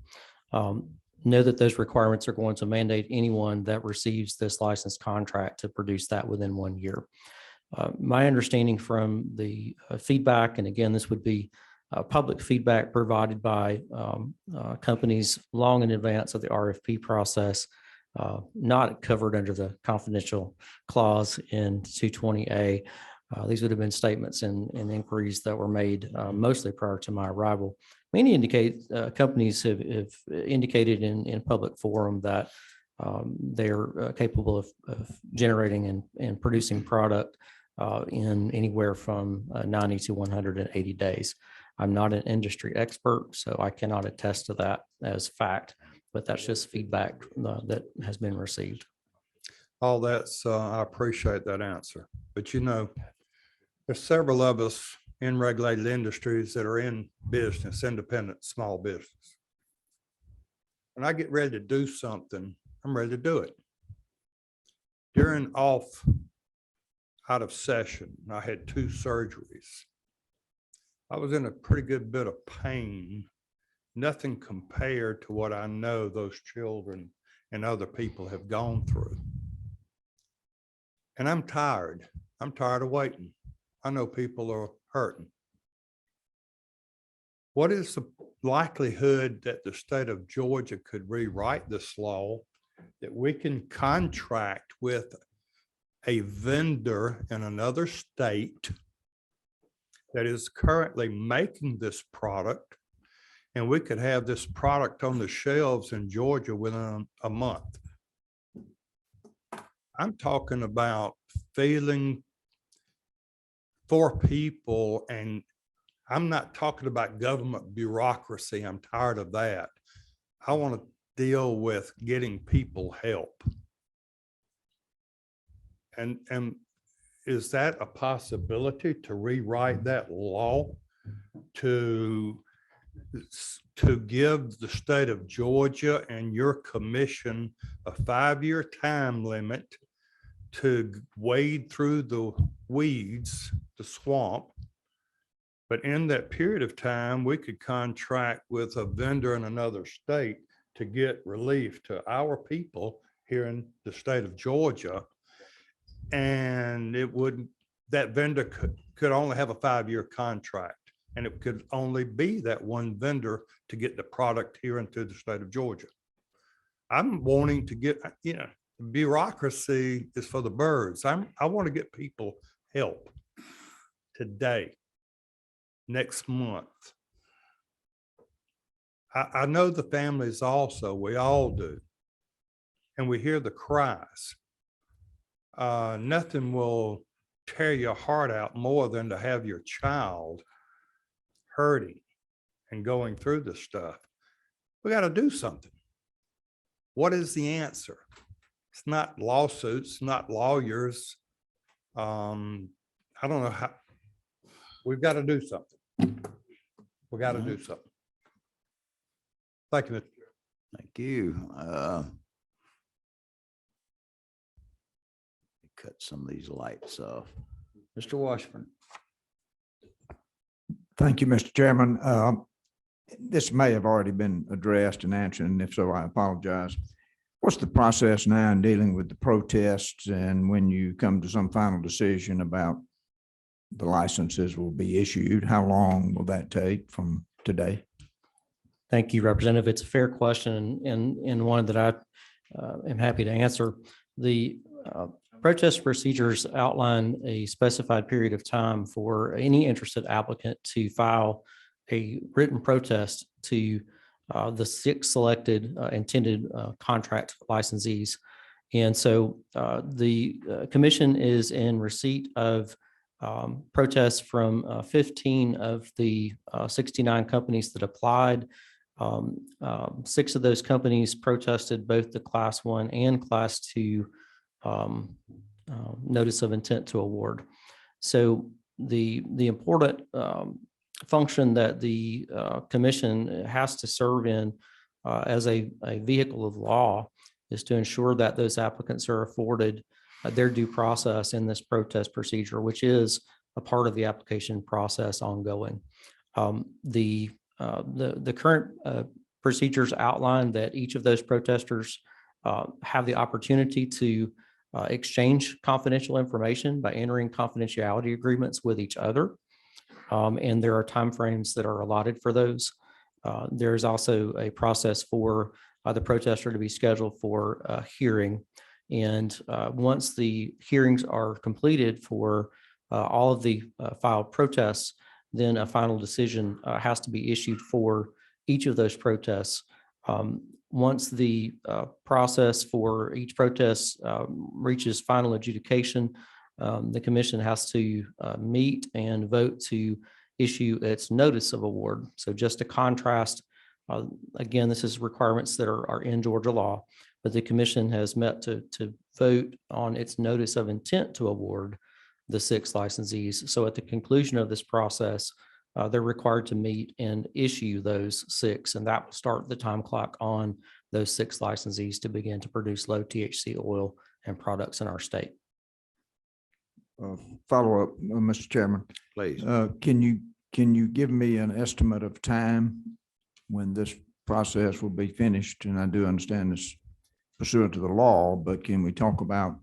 Know that those requirements are going to mandate anyone that receives this licensed contract to produce that within 1 year. My understanding from the feedback, and again, this would be public feedback provided by companies long in advance of the RFP process, not covered under the confidential clause in 220A. These would have been statements and inquiries that were made mostly prior to my arrival. Many companies have indicated in public forum that they're capable of generating and producing product in anywhere from 90 to 180 days. I'm not an industry expert, so I cannot attest to that as fact, but that's just feedback that has been received. All that's, I appreciate that answer, but there's several of us in regulated industries that are in business, independent, small business. When I get ready to do something, I'm ready to do it. During out of session, I had 2 surgeries. I was in a pretty good bit of pain, nothing compared to what I know those children and other people have gone through. And I'm tired. I'm tired of waiting. I know people are hurting. What is the likelihood that the state of Georgia could rewrite this law that we can contract with a vendor in another state that is currently making this product, and we could have this product on the shelves in Georgia within a month? I'm talking about feeling for people, and I'm not talking about government bureaucracy. I'm tired of that. I want to deal with getting people help. And is that a possibility to rewrite that law to give the state of Georgia and your commission a 5-year time limit to wade through the weeds, the swamp? But in that period of time, we could contract with a vendor in another state to get relief to our people here in the state of Georgia. And that vendor could only have a 5-year contract, and it could only be that one vendor to get the product here into the state of Georgia. I'm wanting to get, bureaucracy is for the birds. I want to get people help today, next month. I know the families also, we all do. And we hear the cries. Nothing will tear your heart out more than to have your child hurting and going through this stuff. We got to do something. What is the answer? It's not lawsuits, not lawyers. I don't know how. We've got to do something. We got to do something. Thank you, Mr. Chair. Thank you. Cut some of these lights off. Mr. Washburn. Thank you, Mr. Chairman. This may have already been addressed and answered, and if so, I apologize. What's the process now in dealing with the protests, and when you come to some final decision about the licenses will be issued, how long will that take from today? Thank you, Representative. It's a fair question and one that I am happy to answer. The protest procedures outline a specified period of time for any interested applicant to file a written protest to the 6 selected intended contract licensees. And so the commission is in receipt of protests from 15 of the 69 companies that applied. 6 of those companies protested both the Class 1 and Class 2 notice of intent to award. So the important function that the commission has to serve in as a vehicle of law is to ensure that those applicants are afforded their due process in this protest procedure, which is a part of the application process ongoing. The current procedures outline that each of those protesters have the opportunity to exchange confidential information by entering confidentiality agreements with each other. And there are timeframes that are allotted for those. There is also a process for the protester to be scheduled for a hearing. And once the hearings are completed for all of the filed protests, then a final decision has to be issued for each of those protests. Once the process for each protest reaches final adjudication, the commission has to meet and vote to issue its notice of award. So just to contrast, again, this is requirements that are in Georgia law, but the commission has met to vote on its notice of intent to award the 6 licensees. So at the conclusion of this process, they're required to meet and issue those 6, and that will start the time clock on those 6 licensees to begin to produce low THC oil and products in our state. Follow up, Mr. Chairman. Please. Can you give me an estimate of time when this process will be finished? And I do understand this pursuant to the law, but can we talk about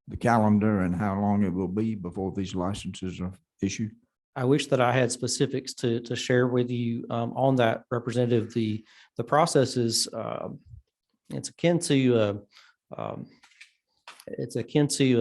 the calendar and how long it will be before these licenses are issued? I wish that I had specifics to share with you on that, Representative. The process is it's akin to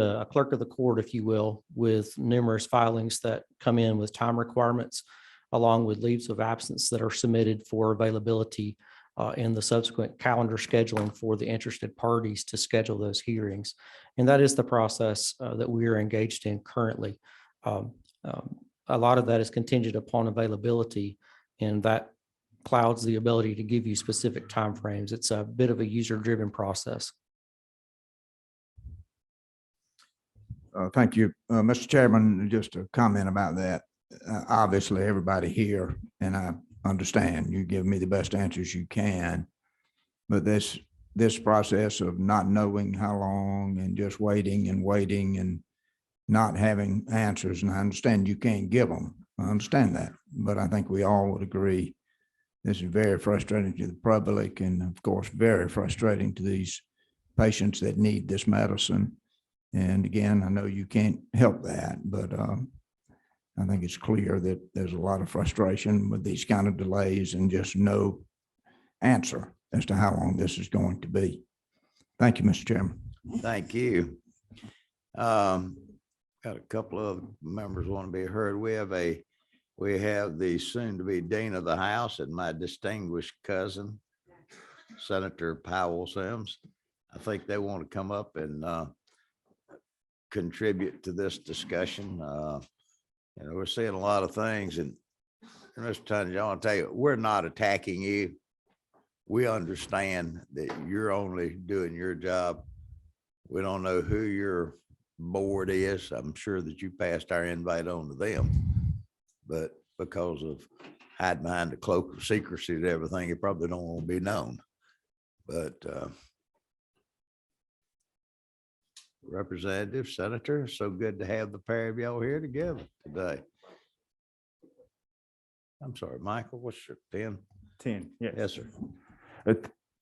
a clerk of the court, if you will, with numerous filings that come in with time requirements, along with leaves of absence that are submitted for availability and the subsequent calendar scheduling for the interested parties to schedule those hearings. And that is the process that we are engaged in currently. A lot of that is contingent upon availability, and that clouds the ability to give you specific timeframes. It's a bit of a user-driven process. Thank you, Mr. Chairman. Just a comment about that. Obviously, everybody here, and I understand you give me the best answers you can, but this process of not knowing how long and just waiting and not having answers, and I understand you can't give them. I understand that, but I think we all would agree this is very frustrating to the public, and of course, very frustrating to these patients that need this medicine. And again, I know you can't help that, but I think it's clear that there's a lot of frustration with these kind of delays and just no answer as to how long this is going to be. Thank you, Mr. Chairman. Thank you. Got a couple of members want to be heard. We have the soon-to-be Dean of the House and my distinguished cousin, Senator Powell Sims. I think they want to come up and contribute to this discussion. We're seeing a lot of things, and Mr. Tunney, I want to tell you, we're not attacking you. We understand that you're only doing your job. We don't know who your board is. I'm sure that you passed our invite on to them, but because of hide behind the cloak of secrecy to everything, you probably don't want to be known. But Representative, Senator, so good to have the pair of y'all here together today. I'm sorry, Michael, what's your 10? 10, yes. Yes, sir.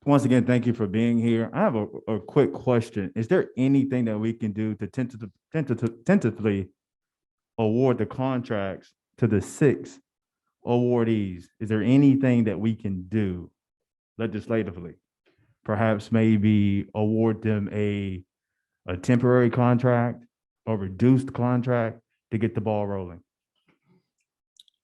Once again, thank you for being here. I have a quick question. Is there anything that we can do to tentatively award the contracts to the 6 awardees? Is there anything that we can do legislatively? Perhaps maybe award them a temporary contract or reduced contract to get the ball rolling?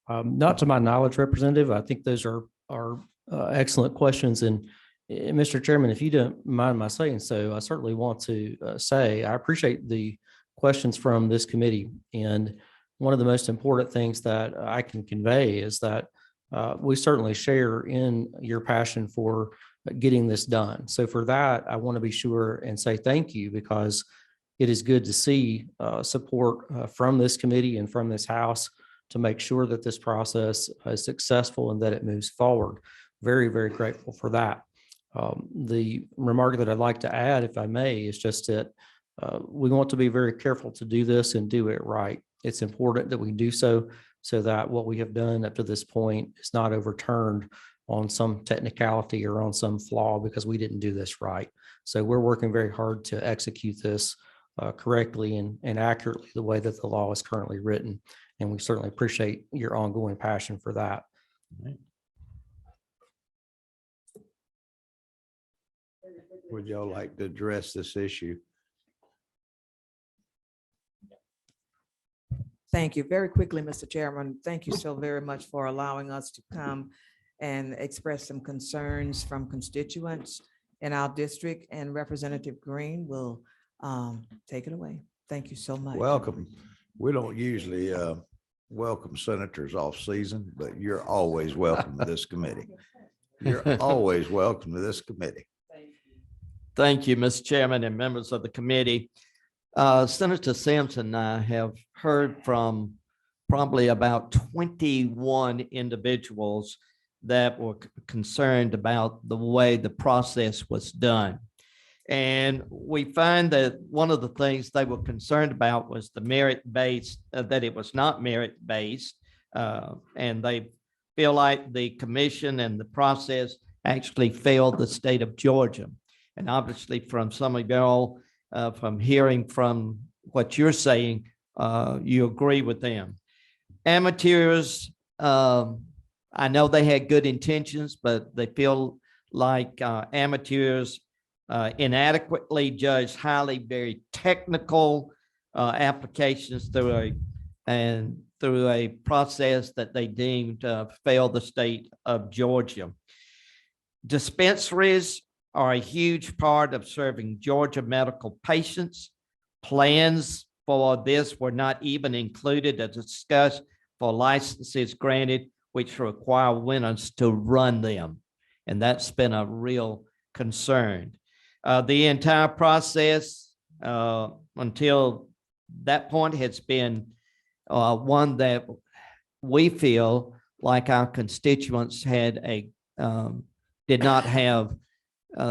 Not to my knowledge, Representative. I think those are excellent questions. And Mr. Chairman, if you don't mind my saying so, I certainly want to say I appreciate the questions from this committee. And one of the most important things that I can convey is that we certainly share in your passion for getting this done. So for that, I want to be sure and say thank you, because it is good to see support from this committee and from this House to make sure that this process is successful and that it moves forward. Very, very grateful for that. The remark that I'd like to add, if I may, is just that we want to be very careful to do this and do it right. It's important that we do so that what we have done up to this point is not overturned on some technicality or on some flaw because we didn't do this right. So we're working very hard to execute this correctly and accurately the way that the law is currently written. And we certainly appreciate your ongoing passion for that. Would y'all like to address this issue? Thank you. Very quickly, Mr. Chairman, thank you so very much for allowing us to come and express some concerns from constituents in our district, and Representative Green will take it away. Thank you so much. Welcome. We don't usually welcome senators off season, but you're always welcome to this committee. You're always welcome to this committee. Thank you, Mr. Chairman and members of the committee. Senator Sampson and I have heard from probably about 21 individuals that were concerned about the way the process was done. And we find that one of the things they were concerned about was the merit-based, that it was not merit-based. And they feel like the commission and the process actually failed the state of Georgia. And obviously from some of y'all, from hearing from what you're saying, you agree with them. Amateurs, I know they had good intentions, but they feel like amateurs inadequately judged highly very technical applications through a process that they deemed failed the state of Georgia. Dispensaries are a huge part of serving Georgia medical patients. Plans for this were not even included as discussed for licenses granted, which require winners to run them. And that's been a real concern. The entire process until that point has been one that we feel like our constituents had did not have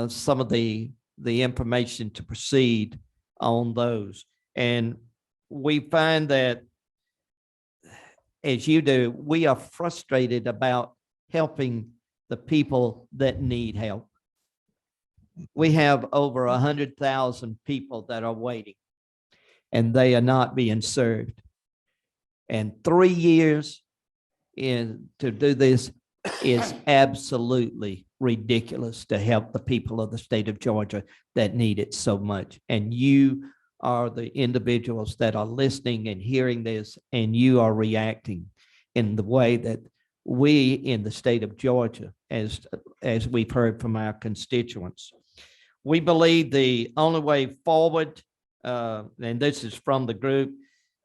some of the information to proceed on those. And we find that, as you do, we are frustrated about helping the people that need help. We have over 100,000 people that are waiting, and they are not being served. And 3 years to do this is absolutely ridiculous to help the people of the state of Georgia that need it so much. And you are the individuals that are listening and hearing this, and you are reacting in the way that we in the state of Georgia, as we've heard from our constituents. We believe the only way forward, and this is from the group,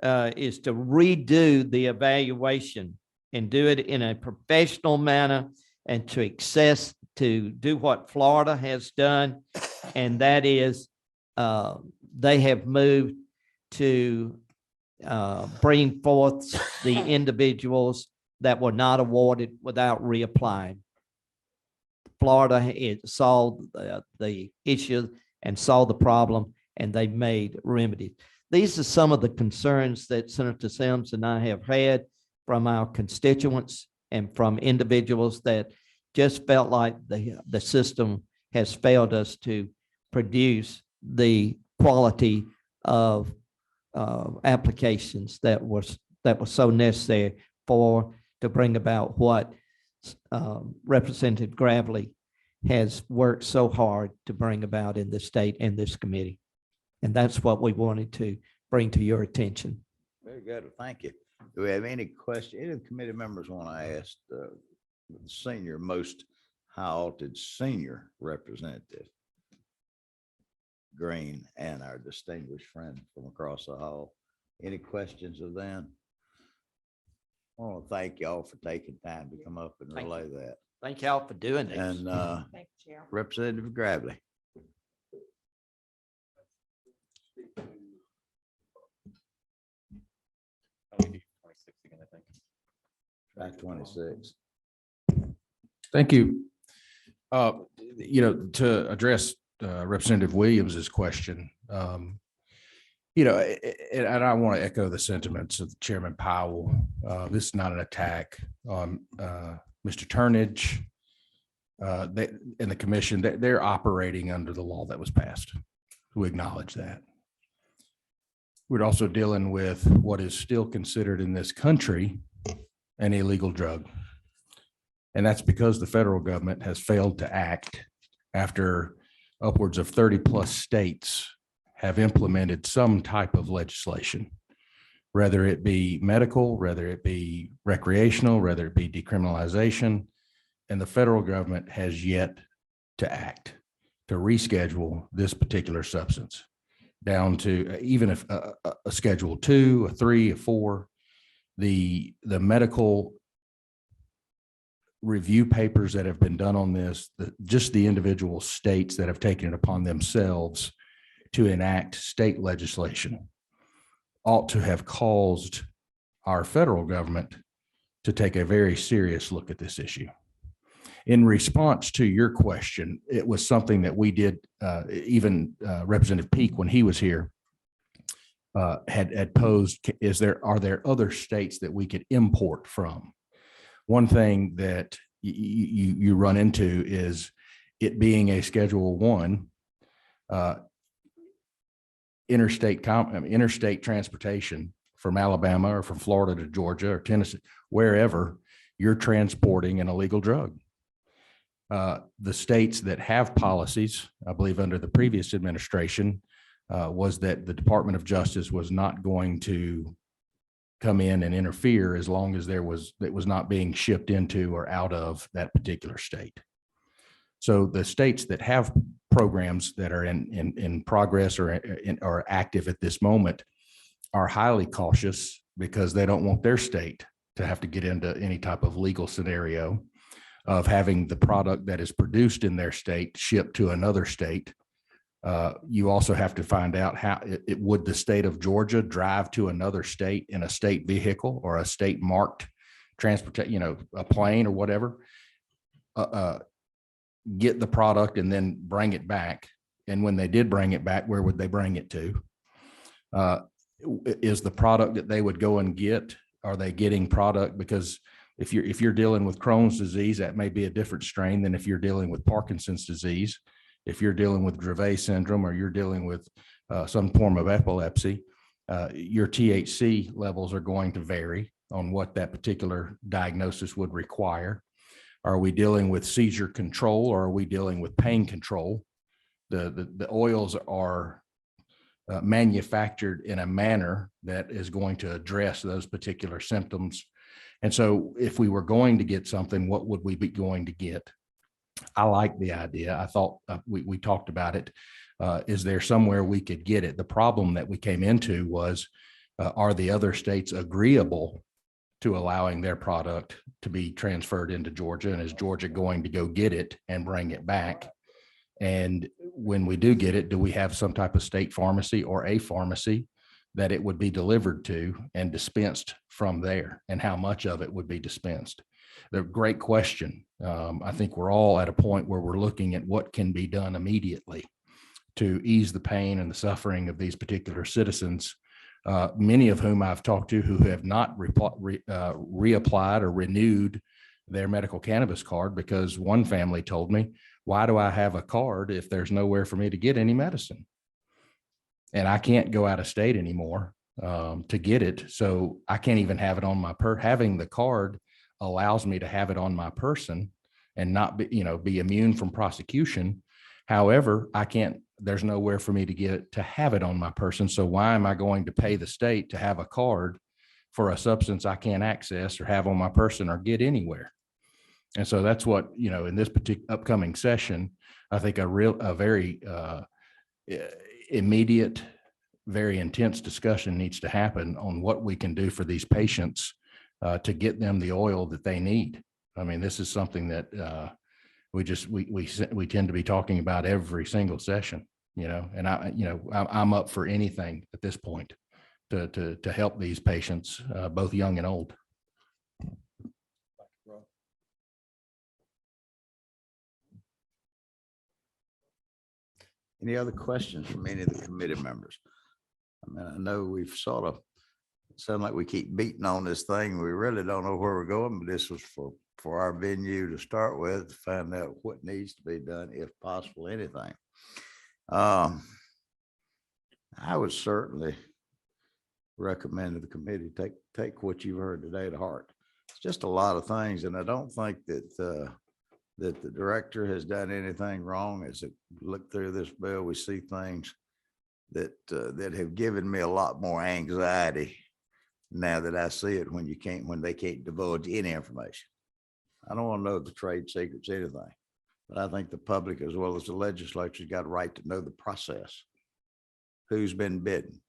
is to redo the evaluation and do it in a professional manner, and to do what Florida has done, and that is they have moved to bring forth the individuals that were not awarded without reapplying. Florida solved the issue and solved the problem, and they made remedies. These are some of the concerns that Senator Sims and I have had from our constituents and from individuals that just felt like the system has failed us to produce the quality of applications that was so necessary to bring about what Representative Gravely has worked so hard to bring about in the state and this committee. And that's what we wanted to bring to your attention. Very good. Thank you. Do we have any questions? Any of the committee members want to ask the senior most High Alted Senior Representative Green and our distinguished friend from across the hall. Any questions of them? I want to thank y'all for taking time to come up and Thank relay that. Thank y'all for doing this. And Thank you, Chair. Representative Gravely. Track 26. Thank you. To address Representative Williams's question, and I want to echo the sentiments of Chairman Powell. This is not an attack on Mr. Turnage. They and the commission, they're operating under the law that was passed. We acknowledge that. We're also dealing with what is still considered in this country an illegal drug. And that's because the federal government has failed to act after upwards of 30 plus states have implemented some type of legislation, whether it be medical, whether it be recreational, whether it be decriminalization. And the federal government has yet to act to reschedule this particular substance down to even if a Schedule 2, a 3, a 4, the medical review papers that have been done on this, just the individual states that have taken it upon themselves to enact state legislation ought to have caused our federal government to take a very serious look at this issue. In response to your question, it was something that we did, even Representative Peake, when he was here, had posed, are there other states that we could import from? One thing that you run into is it being a Schedule 1 interstate transportation from Alabama or from Florida to Georgia or Tennessee, wherever you're transporting an illegal drug. The states that have policies, I believe under the previous administration, was that the Department of Justice was not going to come in and interfere as long as it was not being shipped into or out of that particular state. So the states that have programs that are in progress or are active at this moment are highly cautious because they don't want their state to have to get into any type of legal scenario of having the product that is produced in their state shipped to another state. You also have to find out how would the state of Georgia drive to another state in a state vehicle or a state marked transportation, a plane or whatever, get the product and then bring it back. And when they did bring it back, where would they bring it to? Is the product that they would go and get, are they getting product? Because if you're dealing with Crohn's disease, that may be a different strain than if you're dealing with Parkinson's disease. If you're dealing with Dravet syndrome or you're dealing with some form of epilepsy, your THC levels are going to vary on what that particular diagnosis would require. Are we dealing with seizure control or are we dealing with pain control? The oils are manufactured in a manner that is going to address those particular symptoms. And so if we were going to get something, what would we be going to get? I like the idea. I thought we talked about it. Is there somewhere we could get it? The problem that we came into was, are the other states agreeable to allowing their product to be transferred into Georgia? And is Georgia going to go get it and bring it back? And when we do get it, do we have some type of state pharmacy or a pharmacy that it would be delivered to and dispensed from there? And how much of it would be dispensed? They're a great question. I think we're all at a point where we're looking at what can be done immediately to ease the pain and the suffering of these particular citizens, many of whom I've talked to who have not reapplied or renewed their medical cannabis card, because one family told me, why do I have a card if there's nowhere for me to get any medicine? And I can't go out of state anymore to get it. So I can't even have it on my having the card allows me to have it on my person and not be immune from prosecution. However, I can't, there's nowhere for me to get it to have it on my person. So why am I going to pay the state to have a card for a substance I can't access or have on my person or get anywhere? And so that's what, in this particular upcoming session, I think a very immediate, very intense discussion needs to happen on what we can do for these patients to get them the oil that they need. I mean, this is something that we tend to be talking about every single session, and I'm up for anything at this point to help these patients, both young and old. Any other questions from any of the committee members? I mean, I know we've sort of sound like we keep beating on this thing. We really don't know where we're going, but this was for our venue to start with, to find out what needs to be done, if possible, anything. I would certainly recommend to the committee, take what you've heard today to heart. It's just a lot of things, and I don't think that that the director has done anything wrong. As I look through this bill, we see things that have given me a lot more anxiety now that I see it when they can't divulge any information. I don't want to know the trade secrets, anything, but I think the public as well as the legislature's got a right to know the process. Who's been bidden?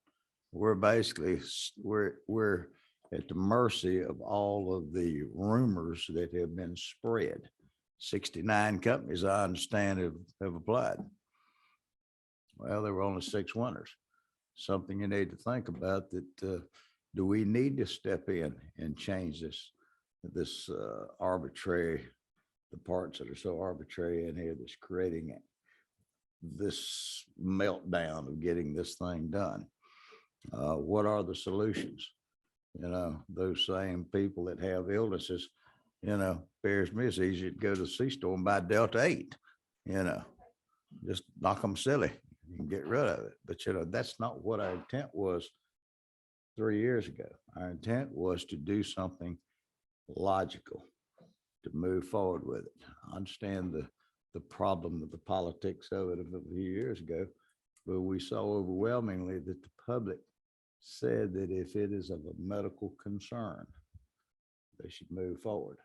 We're basically, we're at the mercy of all of the rumors that have been spread. 69 companies, I understand, have applied. Well, there were only 6 winners. Something you need to think about, that do we need to step in and change this arbitrary, the parts that are so arbitrary in here that's creating this meltdown of getting this thing done? What are the solutions? Those same people that have illnesses, bears me, it's easy to go to the C-store and buy Delta 8, just knock them silly and get rid of it. But, that's not what our intent was 3 years ago. Our intent was to do something logical, to move forward with it. I understand the problem of the politics of it a few years ago, but we saw overwhelmingly that the public said that if it is of a medical concern, they should move forward.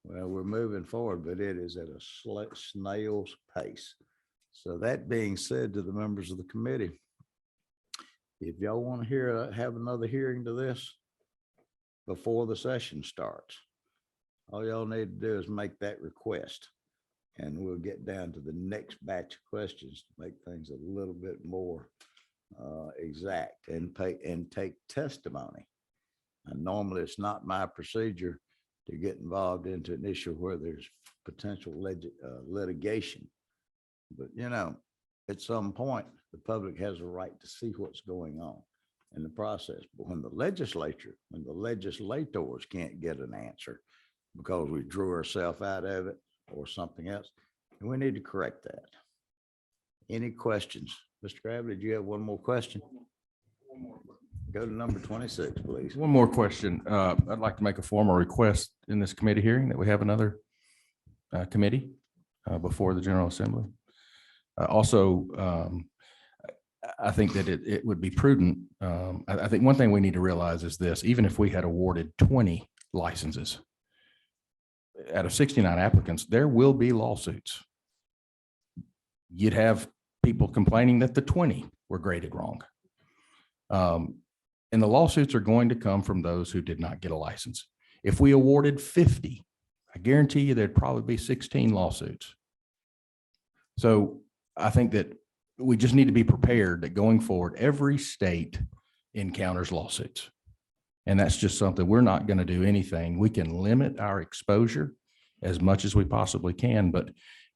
Well, we're moving forward, but it is at a snail's pace. So that being said, to the members of the committee, if y'all want to have another hearing to this before the session starts, all y'all need to do is make that request, and we'll get down to the next batch of questions to make things a little bit more exact and take testimony. And normally it's not my procedure to get involved into an issue where there's potential litigation. But, at some point, the public has a right to see what's going on in the process. But when the legislators can't get an answer because we drew ourselves out of it or something else, and we need to correct that. Any questions? Mr. Gravely, did you have one more question? Go to number 26, please. One more question. I'd like to make a formal request in this committee hearing that we have another committee before the General Assembly. Also, I think that it would be prudent. I think one thing we need to realize is this: even if we had awarded 20 licenses out of 69 applicants, there will be lawsuits. You'd have people complaining that the 20 were graded wrong. And the lawsuits are going to come from those who did not get a license. If we awarded 50, I guarantee you there'd probably be 16 lawsuits. So I think that we just need to be prepared that going forward, every state encounters lawsuits. And that's just something we're not going to do anything. We can limit our exposure as much as we possibly can, but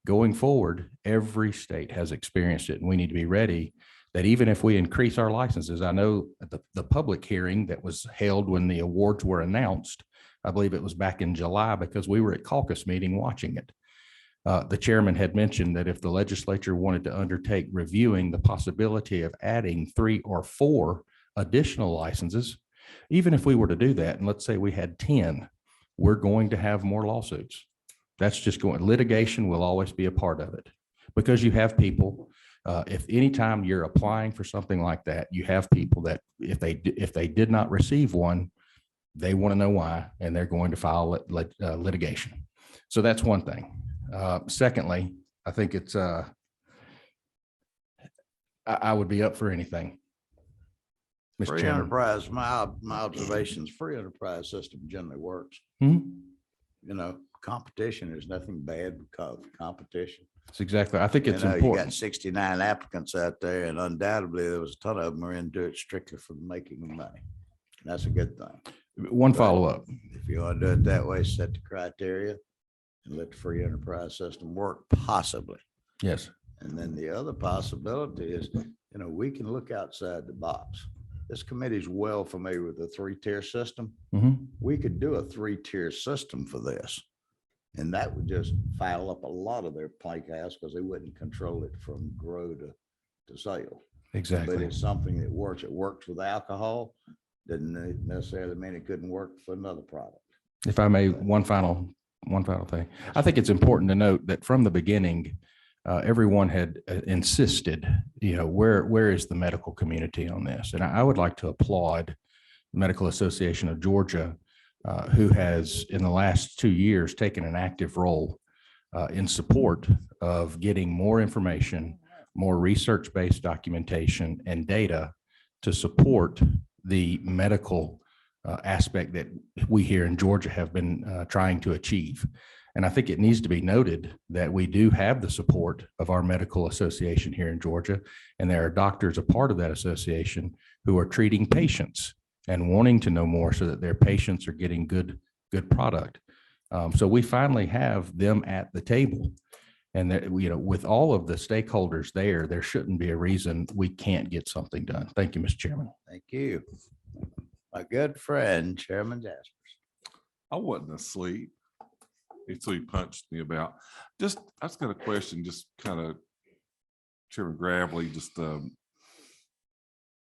going forward, every state has experienced it, and we need to be ready that even if we increase our licenses, I know the public hearing that was held when the awards were announced, I believe it was back in July, because we were at caucus meeting watching it. The chairman had mentioned that if the legislature wanted to undertake reviewing the possibility of adding 3 or 4 additional licenses, even if we were to do that, and let's say we had 10, we're going to have more lawsuits. That's just going, litigation will always be a part of it, because you have people, if anytime you're applying for something like that, you have people that if they did not receive one, they want to know why, and they're going to file litigation. So that's one thing. Secondly, I think it's, I would be up for anything. Mr. Free Chairman. enterprise, my observations, free enterprise system generally works. Hmm? You know, competition is nothing bad because of competition. It's exactly, I think it's You got important. 69 applicants out there, and undoubtedly there was a ton of them were into it strictly for the making of money. That's a good thing. One follow-up. If you want to do it that way, set the criteria and let the free enterprise system work, possibly. Yes. And then the other possibility is, you know, we can look outside the box. This committee is well familiar with the three-tier system. Mhm. We could do a three-tier system for this. And that would just file up a lot of their plank house because they wouldn't control it from grow to sale. Exactly. But it's something that works. It works with alcohol. Doesn't necessarily mean it couldn't work for another product. If I may, one final thing. I think it's important to note that from the beginning, everyone had insisted, you know, where is the medical community on this? And I would like to applaud the Medical Association of Georgia, who has in the last 2 years taken an active role in support of getting more information, more research-based documentation and data to support the medical aspect that we here in Georgia have been trying to achieve. And I think it needs to be noted that we do have the support of our medical association here in Georgia, and there are doctors a part of that association who are treating patients and wanting to know more so that their patients are getting good product. So we finally have them at the table, and that, you know, with all of the stakeholders there shouldn't be a reason we can't get something done. Thank you, Mr. Chairman. Thank you. My good friend, Chairman Jaspers. I wasn't asleep. So he punched me about. I just got a question, just kind of Chairman Gravely, just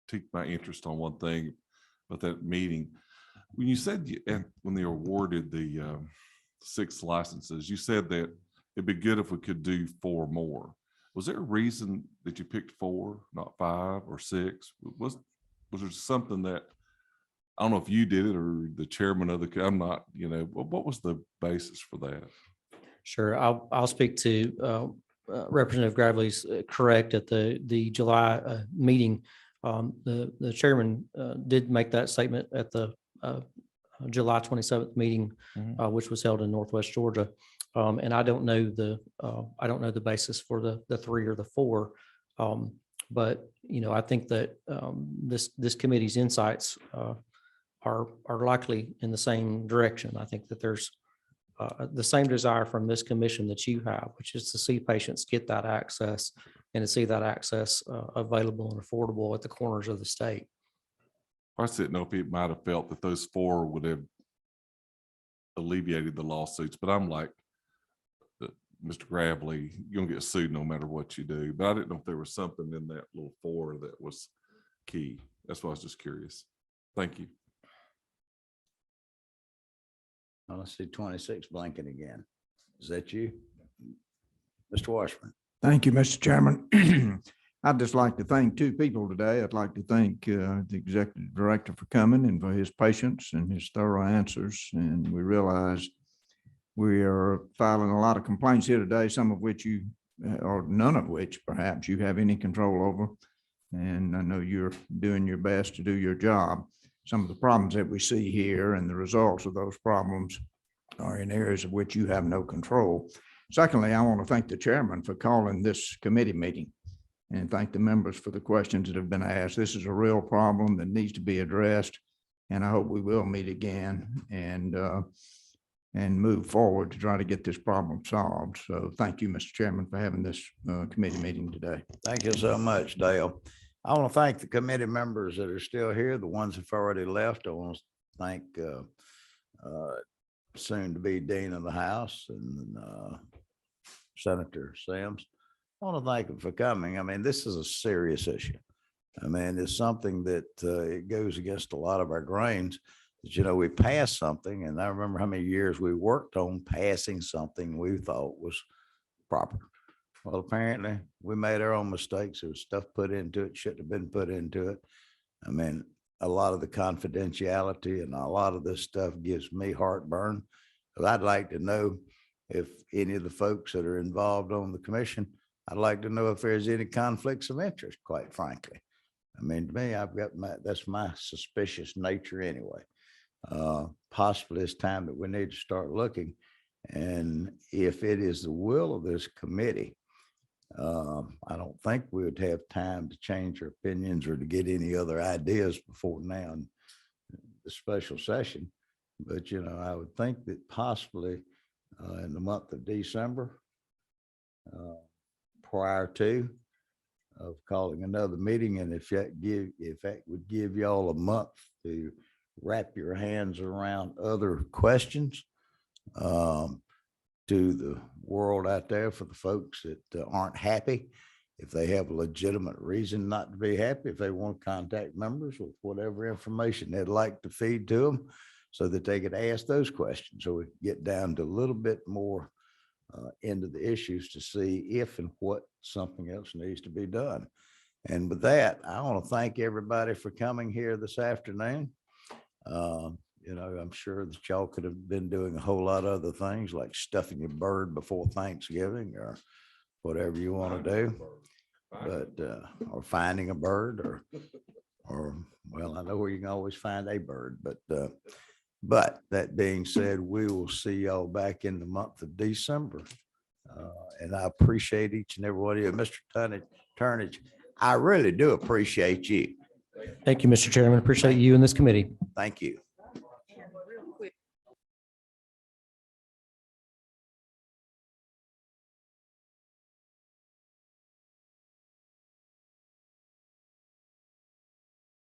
piqued my interest on one thing about that meeting. When you said, and when they awarded the 6 licenses, you said that it'd be good if we could do 4 more. Was there a reason that you picked 4, not 5 or 6? Was there something that, I don't know if you did it or the chairman of the, I'm not, you know, what was the basis for that? Sure. I'll speak to Representative Gravely's correct at the July meeting. The chairman did make that statement at the July 27th meeting, which was held in Northwest Georgia. And I don't know the basis for the 3 or the 4. But, you know, I think that this committee's insights are likely in the same direction. I think that there's the same desire from this commission that you have, which is to see patients get that access and to see that access available and affordable at the corners of the state. I didn't know if it might have felt that those 4 would have alleviated the lawsuits, but I'm like, Mr. Gravely, you're gonna get sued no matter what you do. But I didn't know if there was something in that little 4 that was key. That's why I was just curious. Thank you. Well, let's see 26 blinking again. Is that you? Mr. Washburn? Thank you, Mr. Chairman. I'd just like to thank 2 people today. I'd like to thank the executive director for coming and for his patience and his thorough answers. And we realize we are filing a lot of complaints here today, some of which you, or none of which perhaps you have any control over. And I know you're doing your best to do your job. Some of the problems that we see here and the results of those problems are in areas of which you have no control. Secondly, I want to thank the chairman for calling this committee meeting and thank the members for the questions that have been asked. This is a real problem that needs to be addressed, and I hope we will meet again and move forward to try to get this problem solved. So thank you, Mr. Chairman, for having this committee meeting today. Thank you so much, Dale. I want to thank the committee members that are still here, the ones who've already left. I want to thank soon to be Dean of the House and Senator Sims. I want to thank them for coming. I mean, this is a serious issue. I mean, it's something that it goes against a lot of our grains. That, you know, we passed something, and I remember how many years we worked on passing something we thought was proper. Well, apparently we made our own mistakes. There was stuff put into it, shouldn't have been put into it. I mean, a lot of the confidentiality and a lot of this stuff gives me heartburn. But I'd like to know if any of the folks that are involved on the commission, I'd like to know if there's any conflicts of interest, quite frankly. I mean, to me, that's my suspicious nature anyway. Possibly it's time that we need to start looking. And if it is the will of this committee, I don't think we would have time to change our opinions or to get any other ideas before now in the special session. But, you know, I would think that possibly in the month of December, prior to of calling another meeting, and if that would give y'all a month to wrap your hands around other questions to the world out there, for the folks that aren't happy, if they have a legitimate reason not to be happy, if they want to contact members with whatever information they'd like to feed to them, so that they could ask those questions, so we get down to a little bit more into the issues to see if and what something else needs to be done. And with that, I want to thank everybody for coming here this afternoon. You know, I'm sure that y'all could have been doing a whole lot of other things like stuffing your bird before Thanksgiving or whatever you want to do, but or finding a bird or well, I know where you can always find a bird, but that being said, we will see y'all back in the month of December. And I appreciate each and every one of you. Mr. Turnage, I really do appreciate you. Thank you, Mr. Chairman. Appreciate you and this committee. Thank you.